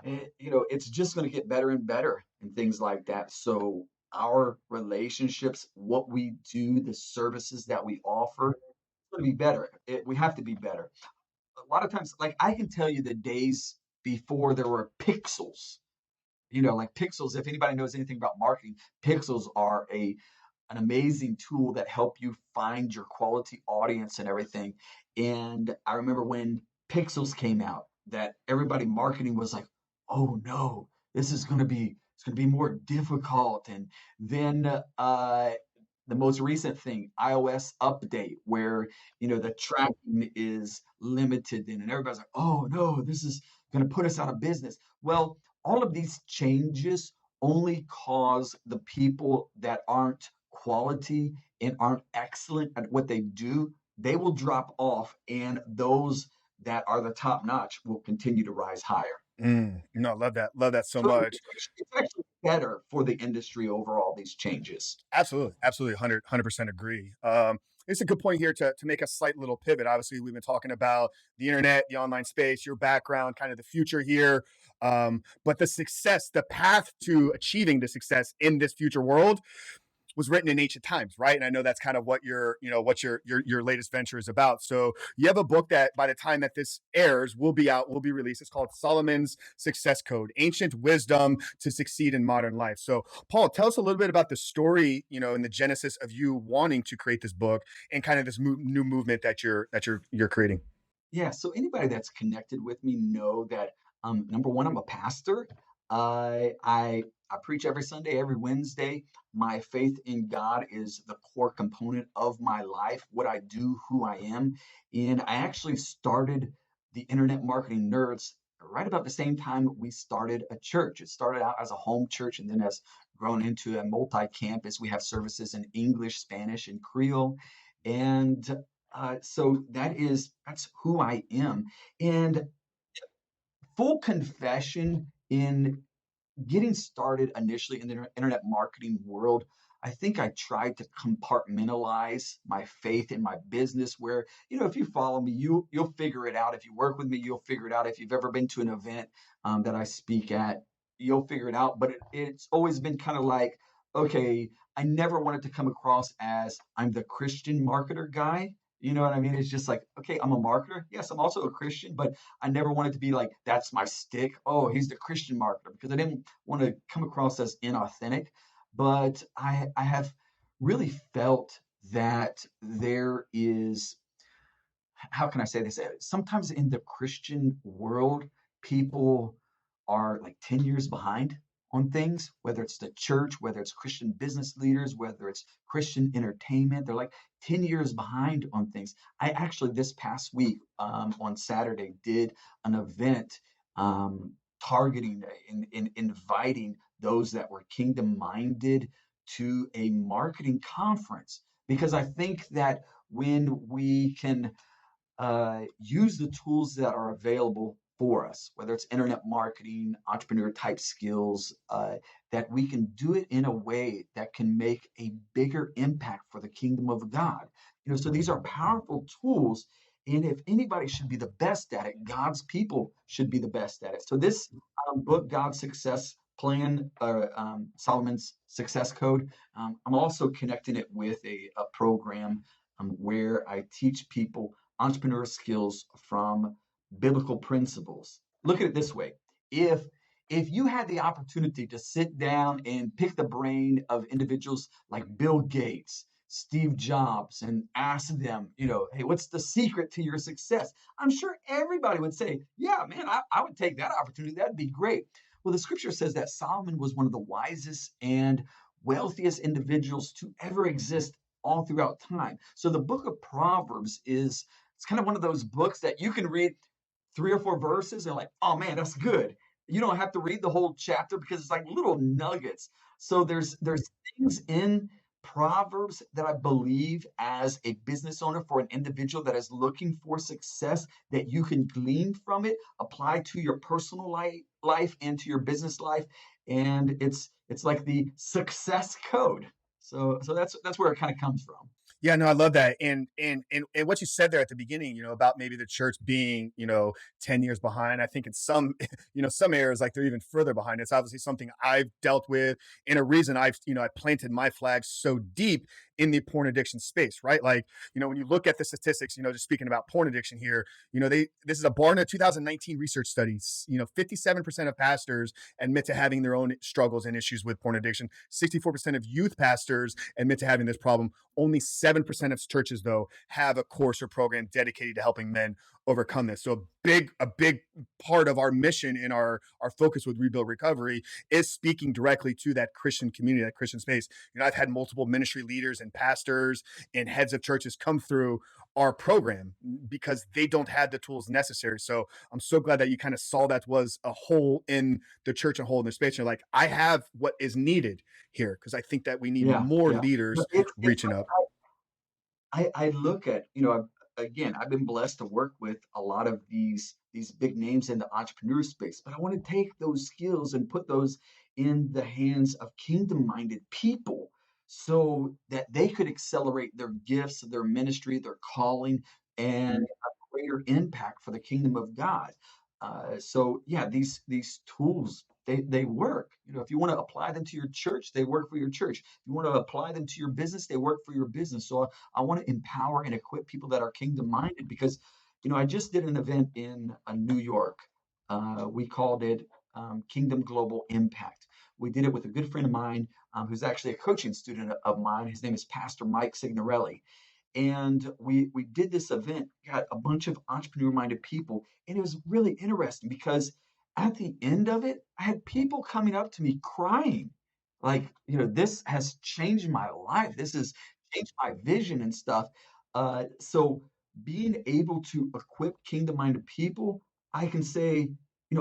it's just going to get better and better and things like that. So, our relationships, what we do, the services that we offer, it's going to be better. We have to be better. A lot of times, like I can tell you the days before there were pixels, like pixels, if anybody knows anything about marketing, pixels are an amazing tool that help you find your quality audience and everything. And I remember when pixels came out that everybody marketing was like, oh no, it's going to be more difficult. And then the most recent thing, iOS update, where the tracking is limited, and everybody's like, "Oh no, this is going to put us out of business." Well, all of these changes only cause the people that aren't quality and aren't excellent at what they do, they will drop off, and those that are the top notch will continue to rise higher. No, love that. Love that so So much. it's actually better for the industry overall, these changes. Absolutely, absolutely, 100% agree. It's a good point here to make a slight little pivot. Obviously, we've been talking about the internet, the online space, your background, kind of the future here. But the success, the path to achieving the success in this future world was written in ancient times, right? And I know that's kind of what your latest venture is about. So you have a book that by the time that this airs will be out, will be released. It's called Solomon's Success Code: Ancient Wisdom to Succeed in Modern Life. So Paul, tell us a little bit about the story, and the genesis of you wanting to create this book and kind of this new movement that you're creating. Yeah, so anybody that's connected with me know that number one, I'm a pastor. I preach every Sunday, every Wednesday. My faith in God is the core component of my life, what I do, who I am. And I actually started the Internet Marketing Nerds right about the same time we started a church. It started out as a home church and then has grown into a multi-campus. We have services in English, Spanish, and Creole. And so that's who I am. And full confession, in getting started initially in the internet marketing world, I think I tried to compartmentalize my faith in my business. Where, if you follow me, you'll figure it out. If you work with me, you'll figure it out. If you've ever been to an event that I speak at, you'll figure it out. But it's always been kind of like, okay, I never wanted to come across as I'm the Christian marketer guy. You know what I mean? It's just like, okay, I'm a marketer. Yes, I'm also a Christian, but I never wanted to be like, that's my stick. Oh, he's the Christian marketer, because I didn't want to come across as inauthentic. But I have really felt that there is, how can I say this? Sometimes in the Christian world, people are like 10 years behind on things, whether it's the church, whether it's Christian business leaders, whether it's Christian entertainment. They're like 10 years behind on things. I actually, this past week on Saturday, did an event targeting and inviting those that were kingdom minded to a marketing conference, because I think that when we can use the tools that are available for us, whether it's internet marketing, entrepreneur type skills, that we can do it in a way that can make a bigger impact for the kingdom of God. So these are powerful tools. And if anybody should be the best at it, God's people should be the best at it. So this book, God's Success Plan, Solomon's Success Code, I'm also connecting it with a program where I teach people entrepreneur skills from biblical principles. Look at it this way. If if you had the opportunity to sit down and pick the brain of individuals like Bill Gates, Steve Jobs, and ask them, hey, what's the secret to your success? I'm sure everybody would say, yeah, man, I would take that opportunity. That'd be great. Well, the scripture says that Solomon was one of the wisest and wealthiest individuals to ever exist all throughout time. So the book of Proverbs it's kind of one of those books that you can read 3 or 4 verses and like, oh man, that's good. You don't have to read the whole chapter because it's like little nuggets. So there's things in Proverbs that I believe as a business owner for an individual that is looking for success that you can glean from it, apply to your personal life and to your business life. And it's like the success code. So that's where it kind of comes from. Yeah, no, I love that. And what you said there at the beginning, about maybe the church being, 10 years behind. I think in some, some areas, like they're even further behind. It's obviously something I've dealt with, and a reason I planted my flag so deep in the porn addiction space, right? Like, when you look at the statistics, just speaking about porn addiction here, this is a Barna 2019 research studies, 57% of pastors admit to having their own struggles and issues with porn addiction. 64% of youth pastors admit to having this problem. Only 7% of churches, though, have a course or program dedicated to helping men overcome this. So a big part of our mission and our focus with Rebuild Recovery is speaking directly to that Christian community, that Christian space. I've had multiple ministry leaders and pastors and heads of churches come through our program because they don't have the tools necessary. So I'm so glad that you kind of saw that was a hole in the church, a hole in the space. You're like, I have what is needed here, because I think that we need Yeah, more yeah. leaders But it's reaching up. I look at, again, I've been blessed to work with a lot of these big names in the entrepreneur space, but I want to take those skills and put those in the hands of kingdom-minded people so that they could accelerate their gifts, their ministry, their calling, and a greater impact for the kingdom of God. So yeah, these tools they work. If you want to apply them to your church, they work for your church. If you want to apply them to your business, they work for your business. So I want to empower and equip people that are kingdom minded because, I just did an event in New York. We called it Kingdom Global Impact. We did it with a good friend of mine who's actually a coaching student of mine. His name is Pastor Mike Signorelli. And we did this event, got a bunch of entrepreneur minded people, and it was really interesting because at the end of it, I had people coming up to me crying, like, this has changed my life. This has changed my vision and stuff. So being able to equip kingdom-minded people, I can say,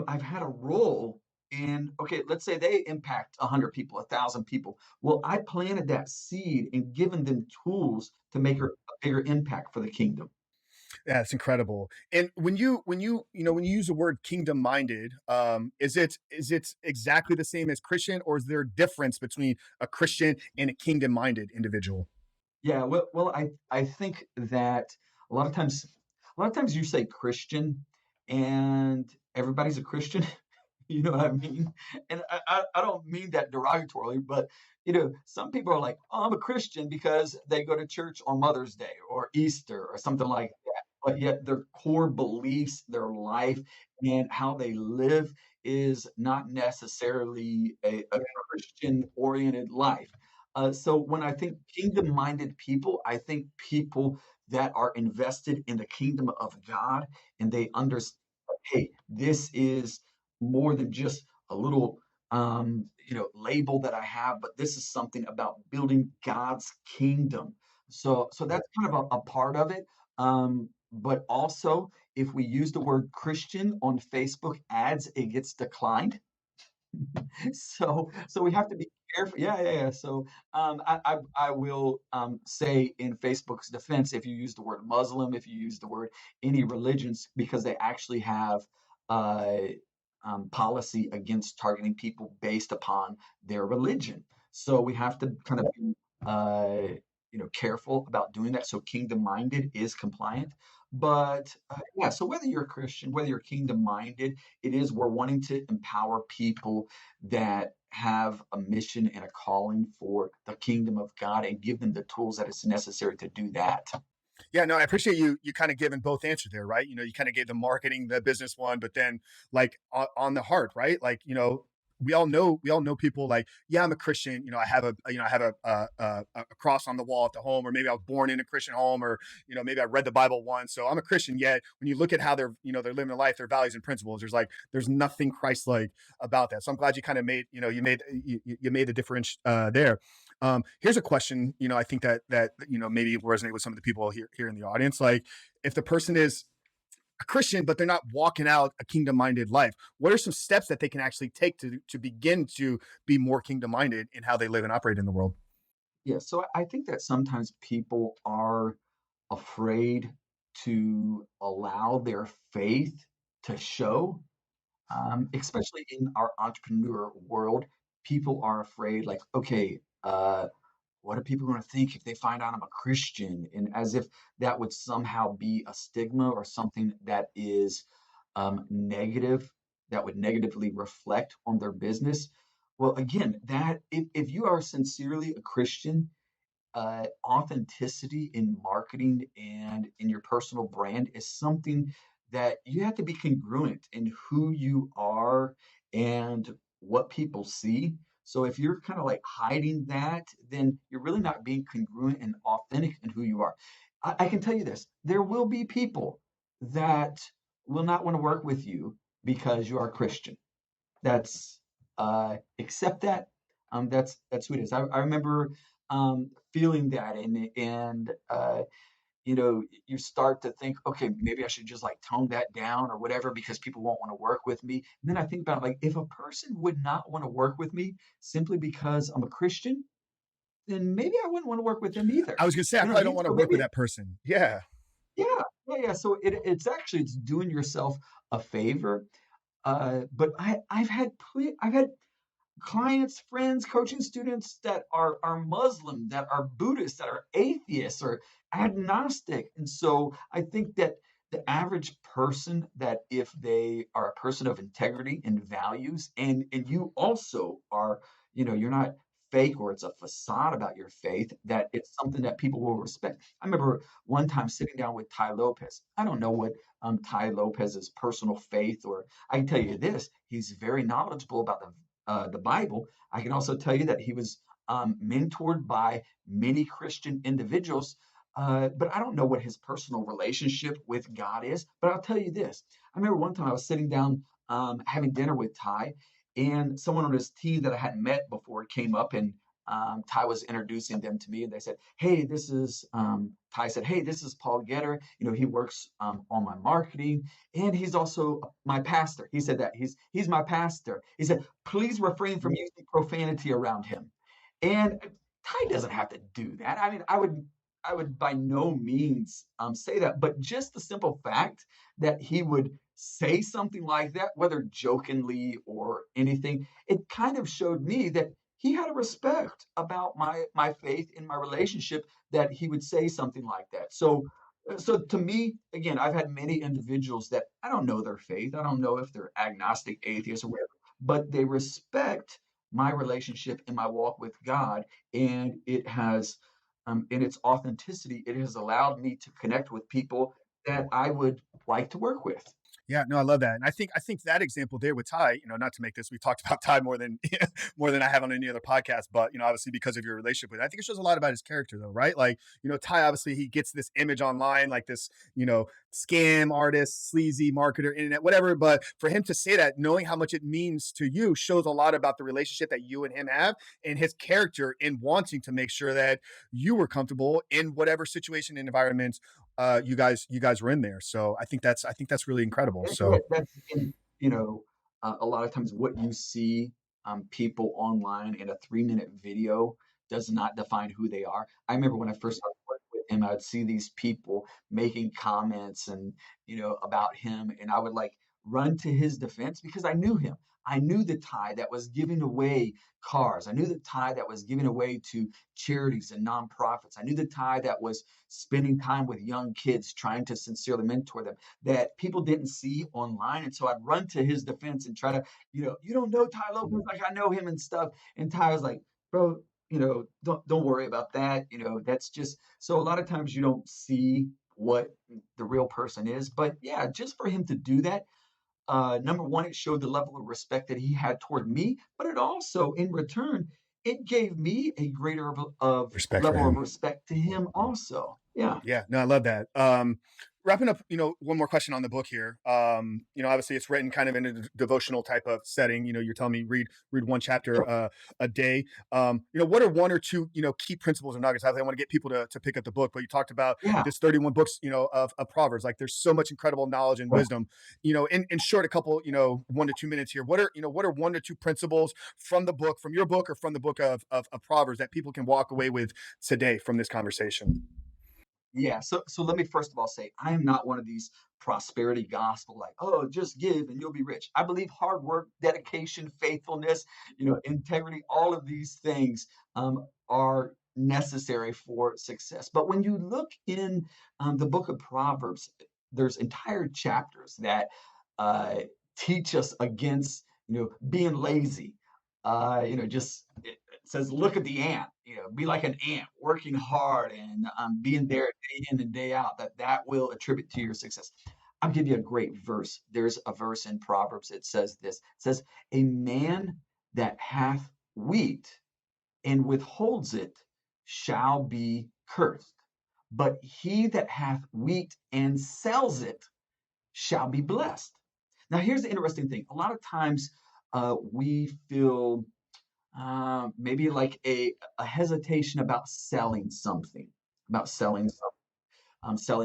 I've had a role in, okay, let's say they impact 100 people, 1,000 people. Well, I planted that seed and given them tools to make a bigger impact for the kingdom. Yeah, it's incredible. And when you use the word kingdom minded, is it exactly the same as Christian, or is there a difference between a Christian and a kingdom minded individual? Yeah, well, I think that a lot of times, you say Christian, and everybody's a Christian. You know what I mean? And I don't mean that derogatorily, but some people are like, oh, I'm a Christian because they go to church on Mother's Day or Easter or something like that. But yet their core beliefs, their life, and how they live is not necessarily a Christian oriented life. So when I think kingdom minded people, I think people that are invested in the kingdom of God and they understand, hey, this is more than just a little label that I have, but this is something about building God's kingdom. So that's kind of a part of it. But also, if we use the word Christian on Facebook ads, it gets declined. So we have to be careful. Yeah, yeah, yeah. So I will say in Facebook's defense, if you use the word Muslim, if you use the word any religions, because they actually have uh, policy against targeting people based upon their religion. So we have to kind of be careful about doing that. So kingdom minded is compliant. But yeah, so whether you're a Christian, whether you're kingdom minded, we're wanting to empower people that have a mission and a calling for the kingdom of God and give them the tools that it's necessary to do that. Yeah, no, I appreciate you kind of giving both answers there, right? You kind of gave the marketing, the business one, but then like on the heart, right? Like, we all know people like, yeah, I'm a Christian. I have a cross on the wall at the home, or maybe I was born in a Christian home, or maybe I read the Bible once, so I'm a Christian. Yet when you look at how they're living their life, their values and principles, there's nothing Christ-like about that. So I'm glad you kind of made you made the difference there. Here's a question, I think that maybe resonate with some of the people here in the audience. Like, if the person is a Christian, but they're not walking out a kingdom-minded life, what are some steps that they can actually take to begin to be more kingdom-minded in how they live and operate in the world? Yeah, so I think that sometimes people are afraid to allow their faith to show, especially in our entrepreneur world. People are afraid, like, okay, what are people going to think if they find out I'm a Christian? And as if that would somehow be a stigma or something that is negative, that would negatively reflect on their business. Well, again, that if you are sincerely a Christian, authenticity in marketing and in your personal brand is something that you have to be congruent in who you are and what people see. So if you're kind of like hiding that, then you're really not being congruent and authentic in who you are. I can tell you this, there will be people that will not want to work with you because you are Christian. That's accept that. That's who it is. I remember feeling that, and you start to think, okay, maybe I should just like tone that down or whatever because people won't want to work with me. And then I think about like if a person would not want to work with me simply because I'm a Christian, then maybe I wouldn't want to work with them either. I was gonna say, I You know what probably I don't mean? want to So work with maybe, that person. Yeah. yeah, yeah, yeah. So it's doing yourself a favor. But I've had clients, friends, coaching students that are Muslim, that are Buddhist, that are atheists or agnostic. And so I think that the average person, that if they are a person of integrity and values, and you also are, you're not fake or it's a facade about your faith, that it's something that people will respect. I remember one time sitting down with Tai Lopez. I don't know what Tai Lopez's personal faith, or I can tell you this, he's very knowledgeable about the Bible. I can also tell you that he was mentored by many Christian individuals, but I don't know what his personal relationship with God is. But I'll tell you this: I remember one time I was sitting down having dinner with Ty, and someone on his team that I hadn't met before came up, and Ty was introducing them to me, and they said, "Hey, this is." Ty said, "Hey, this is Paul Getter. He works on my marketing, and he's also my pastor." He said that he's my pastor. He said, "Please refrain from using profanity around him." And Ty doesn't have to do that. I mean, I would by no means say that, but just the simple fact that he would say something like that, whether jokingly or anything, it kind of showed me that he had a respect about my faith in my relationship, that he would say something like that. So to me, again, I've had many individuals that I don't know their faith. I don't know if they're agnostic, atheist, or whatever, but they respect my relationship and my walk with God, and in its authenticity, it has allowed me to connect with people that I would like to work with. Yeah, no, I love that, and I think that example there with Ty, not to make this, we talked about Ty more than more than I have on any other podcast, but obviously because of your relationship with him, I think it shows a lot about his character, though, right? Like, Ty, obviously he gets this image online, like this, scam artist, sleazy marketer, internet, whatever. But for him to say that, knowing how much it means to you, shows a lot about the relationship that you and him have, and his character in wanting to make sure that you were comfortable in whatever situation and environment you guys were in there. So I think that's really incredible. And So that's again, a lot of times what you see people online in a 3-minute video does not define who they are. I remember when I first started working with him, I would see these people making comments and about him, and I would like run to his defense because I knew him. I knew the Ty that was giving away cars. I knew the Ty that was giving away to charities and nonprofits. I knew the Ty that was spending time with young kids, trying to sincerely mentor them, that people didn't see online. And so I'd run to his defense and try to, you don't know Ty Lopez like I know him and stuff. And Ty was like, bro, don't worry about that. That's just so a lot of times you don't see what the real person is. But yeah, just for him to do that, number one, it showed the level of respect that he had toward me, but it also, in return, it gave me a greater of Respect for level of him. respect to him also. Yeah. Yeah, no, I love that. Wrapping up, one more question on the book here. Obviously it's written kind of in a devotional type of setting. You're telling me read one chapter a day. What are one or two, key principles or nuggets? I want to get people to pick up the book, but you talked about Yeah. this 31 books, of Proverbs. Like there's so much incredible knowledge and Right. wisdom. In short, a couple, 1 to 2 minutes here. What are one or two principles from the book, from your book or from the book of Proverbs that people can walk away with today from this conversation? Yeah. So let me first of all say I am not one of these prosperity gospel like, oh, just give and you'll be rich. I believe hard work, dedication, faithfulness, integrity, all of these things are necessary for success. But when you look in the book of Proverbs, there's entire chapters that uh, teach us against, being lazy. Just it says, look at the ant, be like an ant, working hard and being there day in and day out, that will attribute to your success. I'll give you a great verse. There's a verse in Proverbs. It says this. It says, a man that hath wheat and withholds it shall be cursed. But he that hath wheat and sells it shall be blessed. Now, here's the interesting thing. A lot of times we feel maybe like a hesitation about selling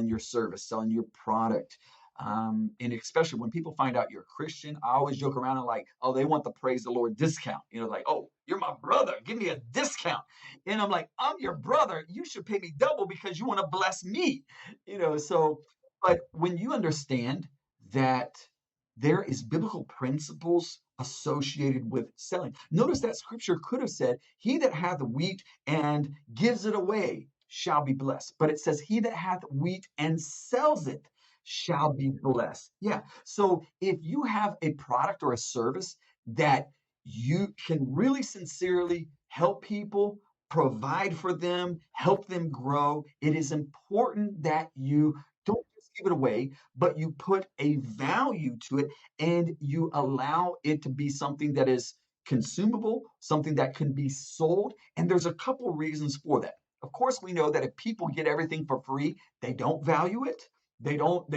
your service, selling your product. And especially when people find out you're a Christian, I always joke around and like, oh, they want the praise the Lord discount. Like, oh, you're my brother, give me a discount. And I'm like, I'm your brother. You should pay me double because you want to bless me. So, but when you understand that there is biblical principles associated with selling. Notice that scripture could have said, he that hath wheat and gives it away shall be blessed. But it says, he that hath wheat and sells it shall be blessed. Yeah. So if you have a product or a service that you can really sincerely help people, provide for them, help them grow, it is important that you don't just give it away, but you put a value to it and you allow it to be something that is consumable, something that can be sold. And there's a couple reasons for that. Of course, we know that if people get everything for free, they don't value it. They don't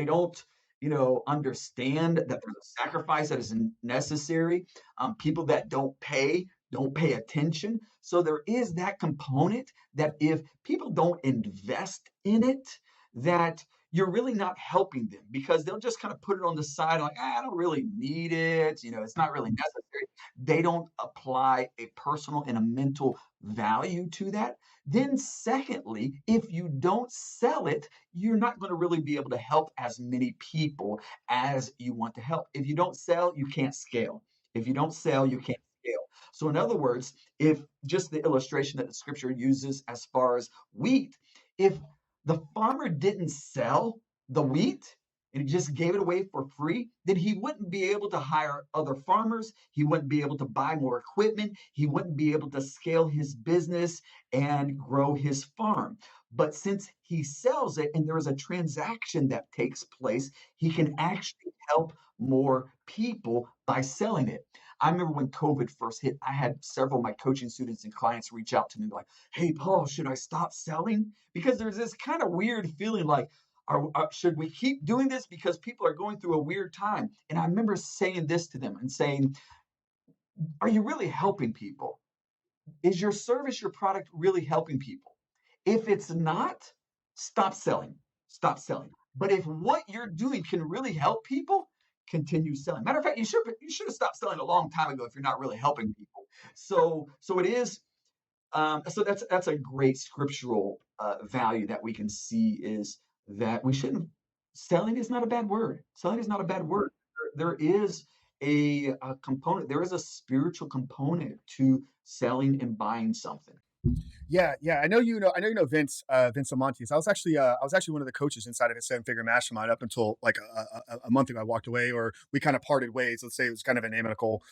understand that there's a sacrifice that is necessary. People that don't pay attention. So there is that component that if people don't invest in it, that you're really not helping them because they'll just kind of put it on the side like, I don't really need it. It's not really necessary. They don't apply a personal and a mental value to that. Then, secondly, if you don't sell it, you're not going to really be able to help as many people as you want to help. If you don't sell, you can't scale. If you don't sell, you can't scale. So, in other words, if just the illustration that the scripture uses as far as wheat, if the farmer didn't sell the wheat and he just gave it away for free, then he wouldn't be able to hire other farmers. He wouldn't be able to buy more equipment. He wouldn't be able to scale his business and grow his farm. But since he sells it and there is a transaction that takes place, he can actually help more people by selling it. I remember when COVID first hit, I had several of my coaching students and clients reach out to me like, hey, Paul, should I stop selling? Because there's this kind of weird feeling like, should we keep doing this because people are going through a weird time? And I remember saying this to them and saying, are you really helping people? Is your service, your product really helping people? If it's not, stop selling. Stop selling. But if what you're doing can really help people, continue selling. Matter of fact, you should have stopped selling a long time ago if you're not really helping people. So it is. So that's a great scriptural value that we can see is that we shouldn't. Selling is not a bad word. Selling is not a bad word. There is a component. There is a spiritual component to selling and buying something. Yeah. I know Vince Amontes. I was actually one of the coaches inside of his 7-figure mastermind up until like a month ago. I walked away, or we kind of parted ways. Let's say it was kind of an amicable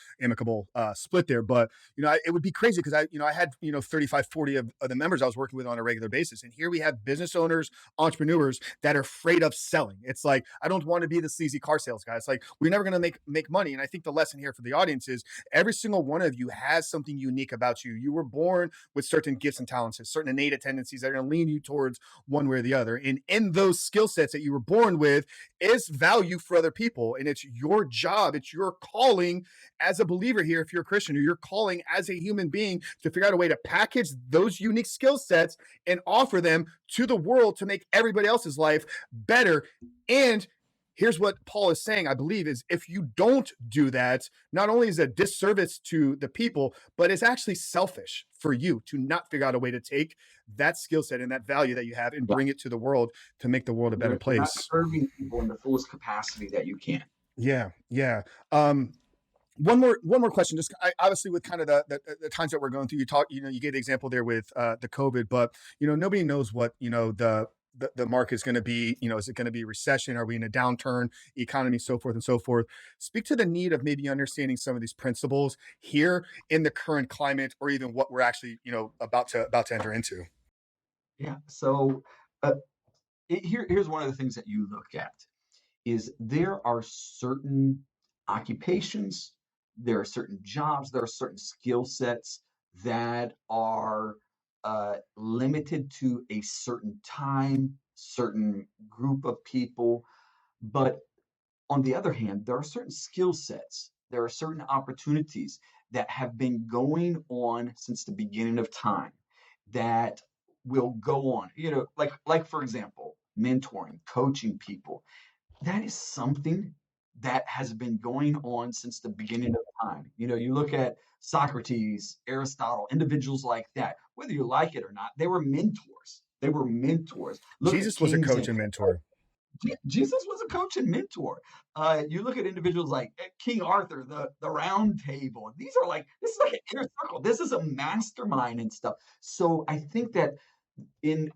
split there. But it would be crazy because I had 35, 40 of the members I was working with on a regular basis, and here we have business owners, entrepreneurs that are afraid of selling. It's like, I don't want to be the sleazy car sales guy. It's like, we're never going to make money. And I think the lesson here for the audience is every single one of you has something unique about you. You were born with certain gifts and talents, and certain innate tendencies that are going to lean you towards one way or the other. And in those skill sets that you were born with is value for other people. And it's your job, it's your calling as a believer here, if you're a Christian, or your calling as a human being, to figure out a way to package those unique skill sets and offer them to the world to make everybody else's life better. And here's what Paul is saying, I believe, is if you don't do that, not only is it a disservice to the people, but it's actually selfish for you to not figure out a way to take that skill set and that value that you have and bring it to the world to make the world a better You're not place. serving people in the fullest capacity that you can. Yeah. One more question. Just obviously with kind of the times that we're going through, you gave the example there with the COVID, but nobody knows what the market is going to be. Is it going to be a recession? Are we in a downturn economy? So forth and so forth. Speak to the need of maybe understanding some of these principles here in the current climate, or even what we're actually about to enter into. Yeah. So here's one of the things that you look at is there are certain occupations, there are certain jobs, there are certain skill sets that are limited to a certain time, certain group of people. But on the other hand, there are certain skill sets, there are certain opportunities that have been going on since the beginning of time that will go on. Like for example, mentoring, coaching people. That is something that has been going on since the beginning of time. You look at Socrates, Aristotle, individuals like that, whether you like it or not, they were mentors. They were mentors. Look at Jesus was a kings coach and and mentor. Jesus was a coach and mentor. You look at individuals like King Arthur, the Round Table. This is like an inner circle. This is a mastermind and stuff. So I think that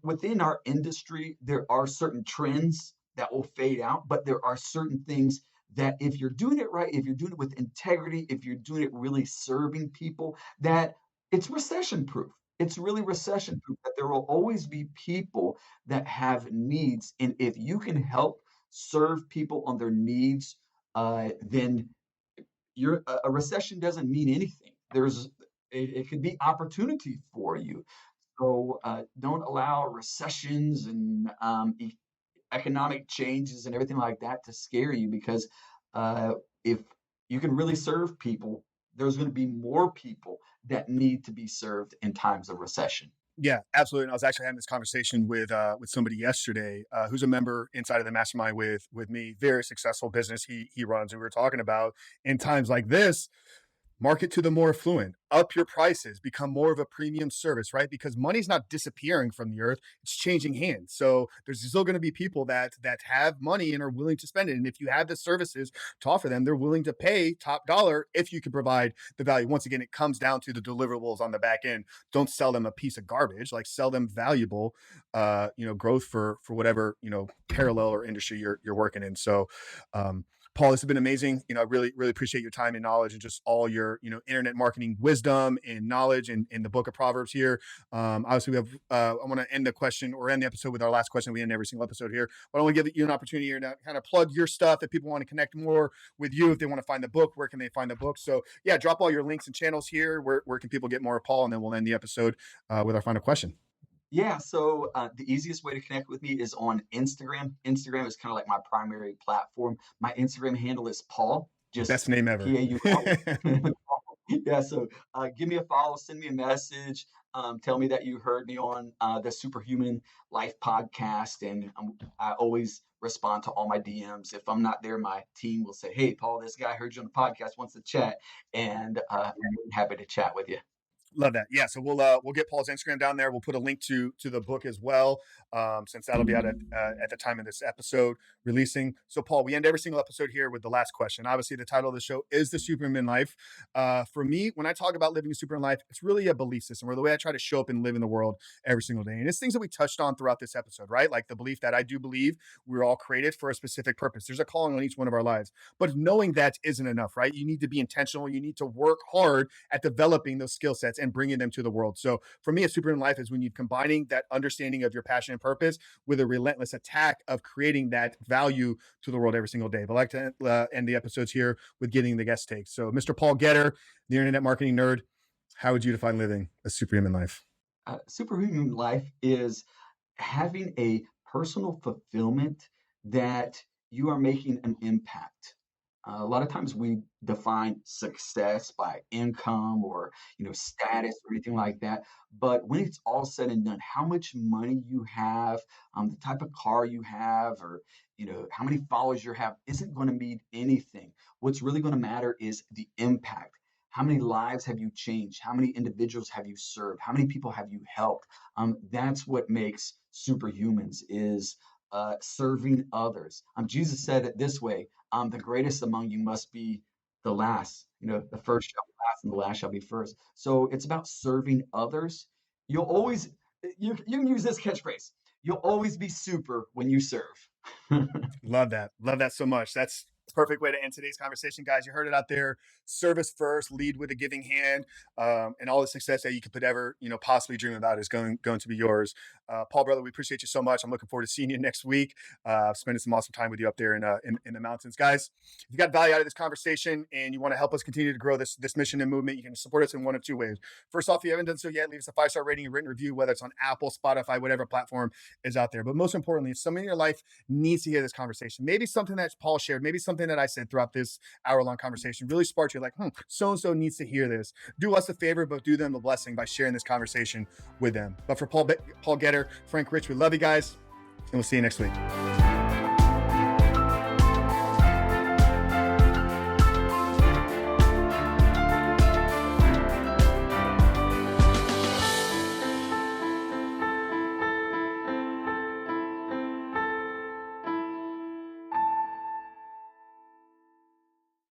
within our industry, there are certain trends that will fade out, but there are certain things that if you're doing it right, if you're doing it with integrity, if you're doing it really serving people, that it's recession proof. It's really recession proof that there will always be people that have needs. And if you can help serve people on their needs, then a recession doesn't mean anything. It could be opportunity for you. So don't allow recessions and economic changes and everything like that to scare you, because if you can really serve people, there's going to be more people that need to be served in times of recession. Yeah, absolutely. And I was actually having this conversation with somebody yesterday who's a member inside of the mastermind with me. Very successful business he runs, and we were talking about in times like this, market to the more affluent, up your prices, become more of a premium service, right? Because money's not disappearing from the earth, it's changing hands. So there's still going to be people that have money and are willing to spend it. And if you have the services to offer them, they're willing to pay top dollar if you can provide the value. Once again, it comes down to the deliverables on the back end. Don't sell them a piece of garbage, like sell them valuable growth for whatever, parallel or industry you're working in. So Paul, this has been amazing. I really, really appreciate your time and knowledge and just all your, internet marketing wisdom and knowledge in the book of Proverbs here. Obviously, we have, I want to end the episode with our last question. We end every single episode here. But I want to give you an opportunity here to kind of plug your stuff. If people want to connect more with you, if they want to find the book, where can they find the book? So yeah, drop all your links and channels here. Where can people get more of Paul? And then we'll end the episode with our final question. Yeah, so the easiest way to connect with me is on Instagram. Instagram is kind of like my primary platform. My Instagram handle is Paul, just Best name ever. Paul. Yeah, so give me a follow, send me a message, tell me that you heard me on the Superhuman Life podcast, and I always respond to all my DMs. If I'm not there, my team will say, "Hey, Paul, this guy heard you on the podcast, wants to chat," and I'm happy to chat with you. Love that. Yeah. So we'll get Paul's Instagram down there. We'll put a link to the book as well, since that'll be out at the time of this episode releasing. So Paul, we end every single episode here with the last question. Obviously, the title of the show is The Superhuman Life. For me, when I talk about living a superhuman life, it's really a belief system, or the way I try to show up and live in the world every single day. And it's things that we touched on throughout this episode, right? Like the belief that I do believe we're all created for a specific purpose. There's a calling on each one of our lives, but knowing that isn't enough, right? You need to be intentional. You need to work hard at developing those skill sets and bringing them to the world. So for me, a superhuman life is when you're combining that understanding of your passion and purpose with a relentless attack of creating that value to the world every single day. But I like to end the episodes here with getting the guest takes. So Mr. Paul Getter, the internet marketing nerd, how would you define living a superhuman life? Superhuman life is having a personal fulfillment that you are making an impact. A lot of times we define success by income or status or anything like that. But when it's all said and done, how much money you have, the type of car you have, or how many followers you have, isn't going to mean anything. What's really going to matter is the impact. How many lives have you changed? How many individuals have you served? How many people have you helped? That's what makes superhumans, is serving others. Jesus said it this way: the greatest among you must be the last. The first shall be last, and the last shall be first. So it's about serving others. You'll always, you can use this catchphrase: you'll always be super when you serve. Love that. Love that so much. That's a perfect way to end today's conversation, guys. You heard it out there. Service first, lead with a giving hand, and all the success that you could ever, possibly dream about is going to be yours. Paul, brother, we appreciate you so much. I'm looking forward to seeing you next week. Spending some awesome time with you up there in the mountains, guys. If you got value out of this conversation and you want to help us continue to grow this mission and movement, you can support us in one of two ways. First off, if you haven't done so yet, leave us a 5-star rating and written review, whether it's on Apple, Spotify, whatever platform is out there. But most importantly, if someone in your life needs to hear this conversation, maybe something that Paul shared, maybe something that I said throughout this hour-long conversation really sparked you, like, so-and-so needs to hear this. Do us a favor, but do them a blessing by sharing this conversation with them. But for Paul Getter, Frank Rich, we love you guys, and we'll see you next week.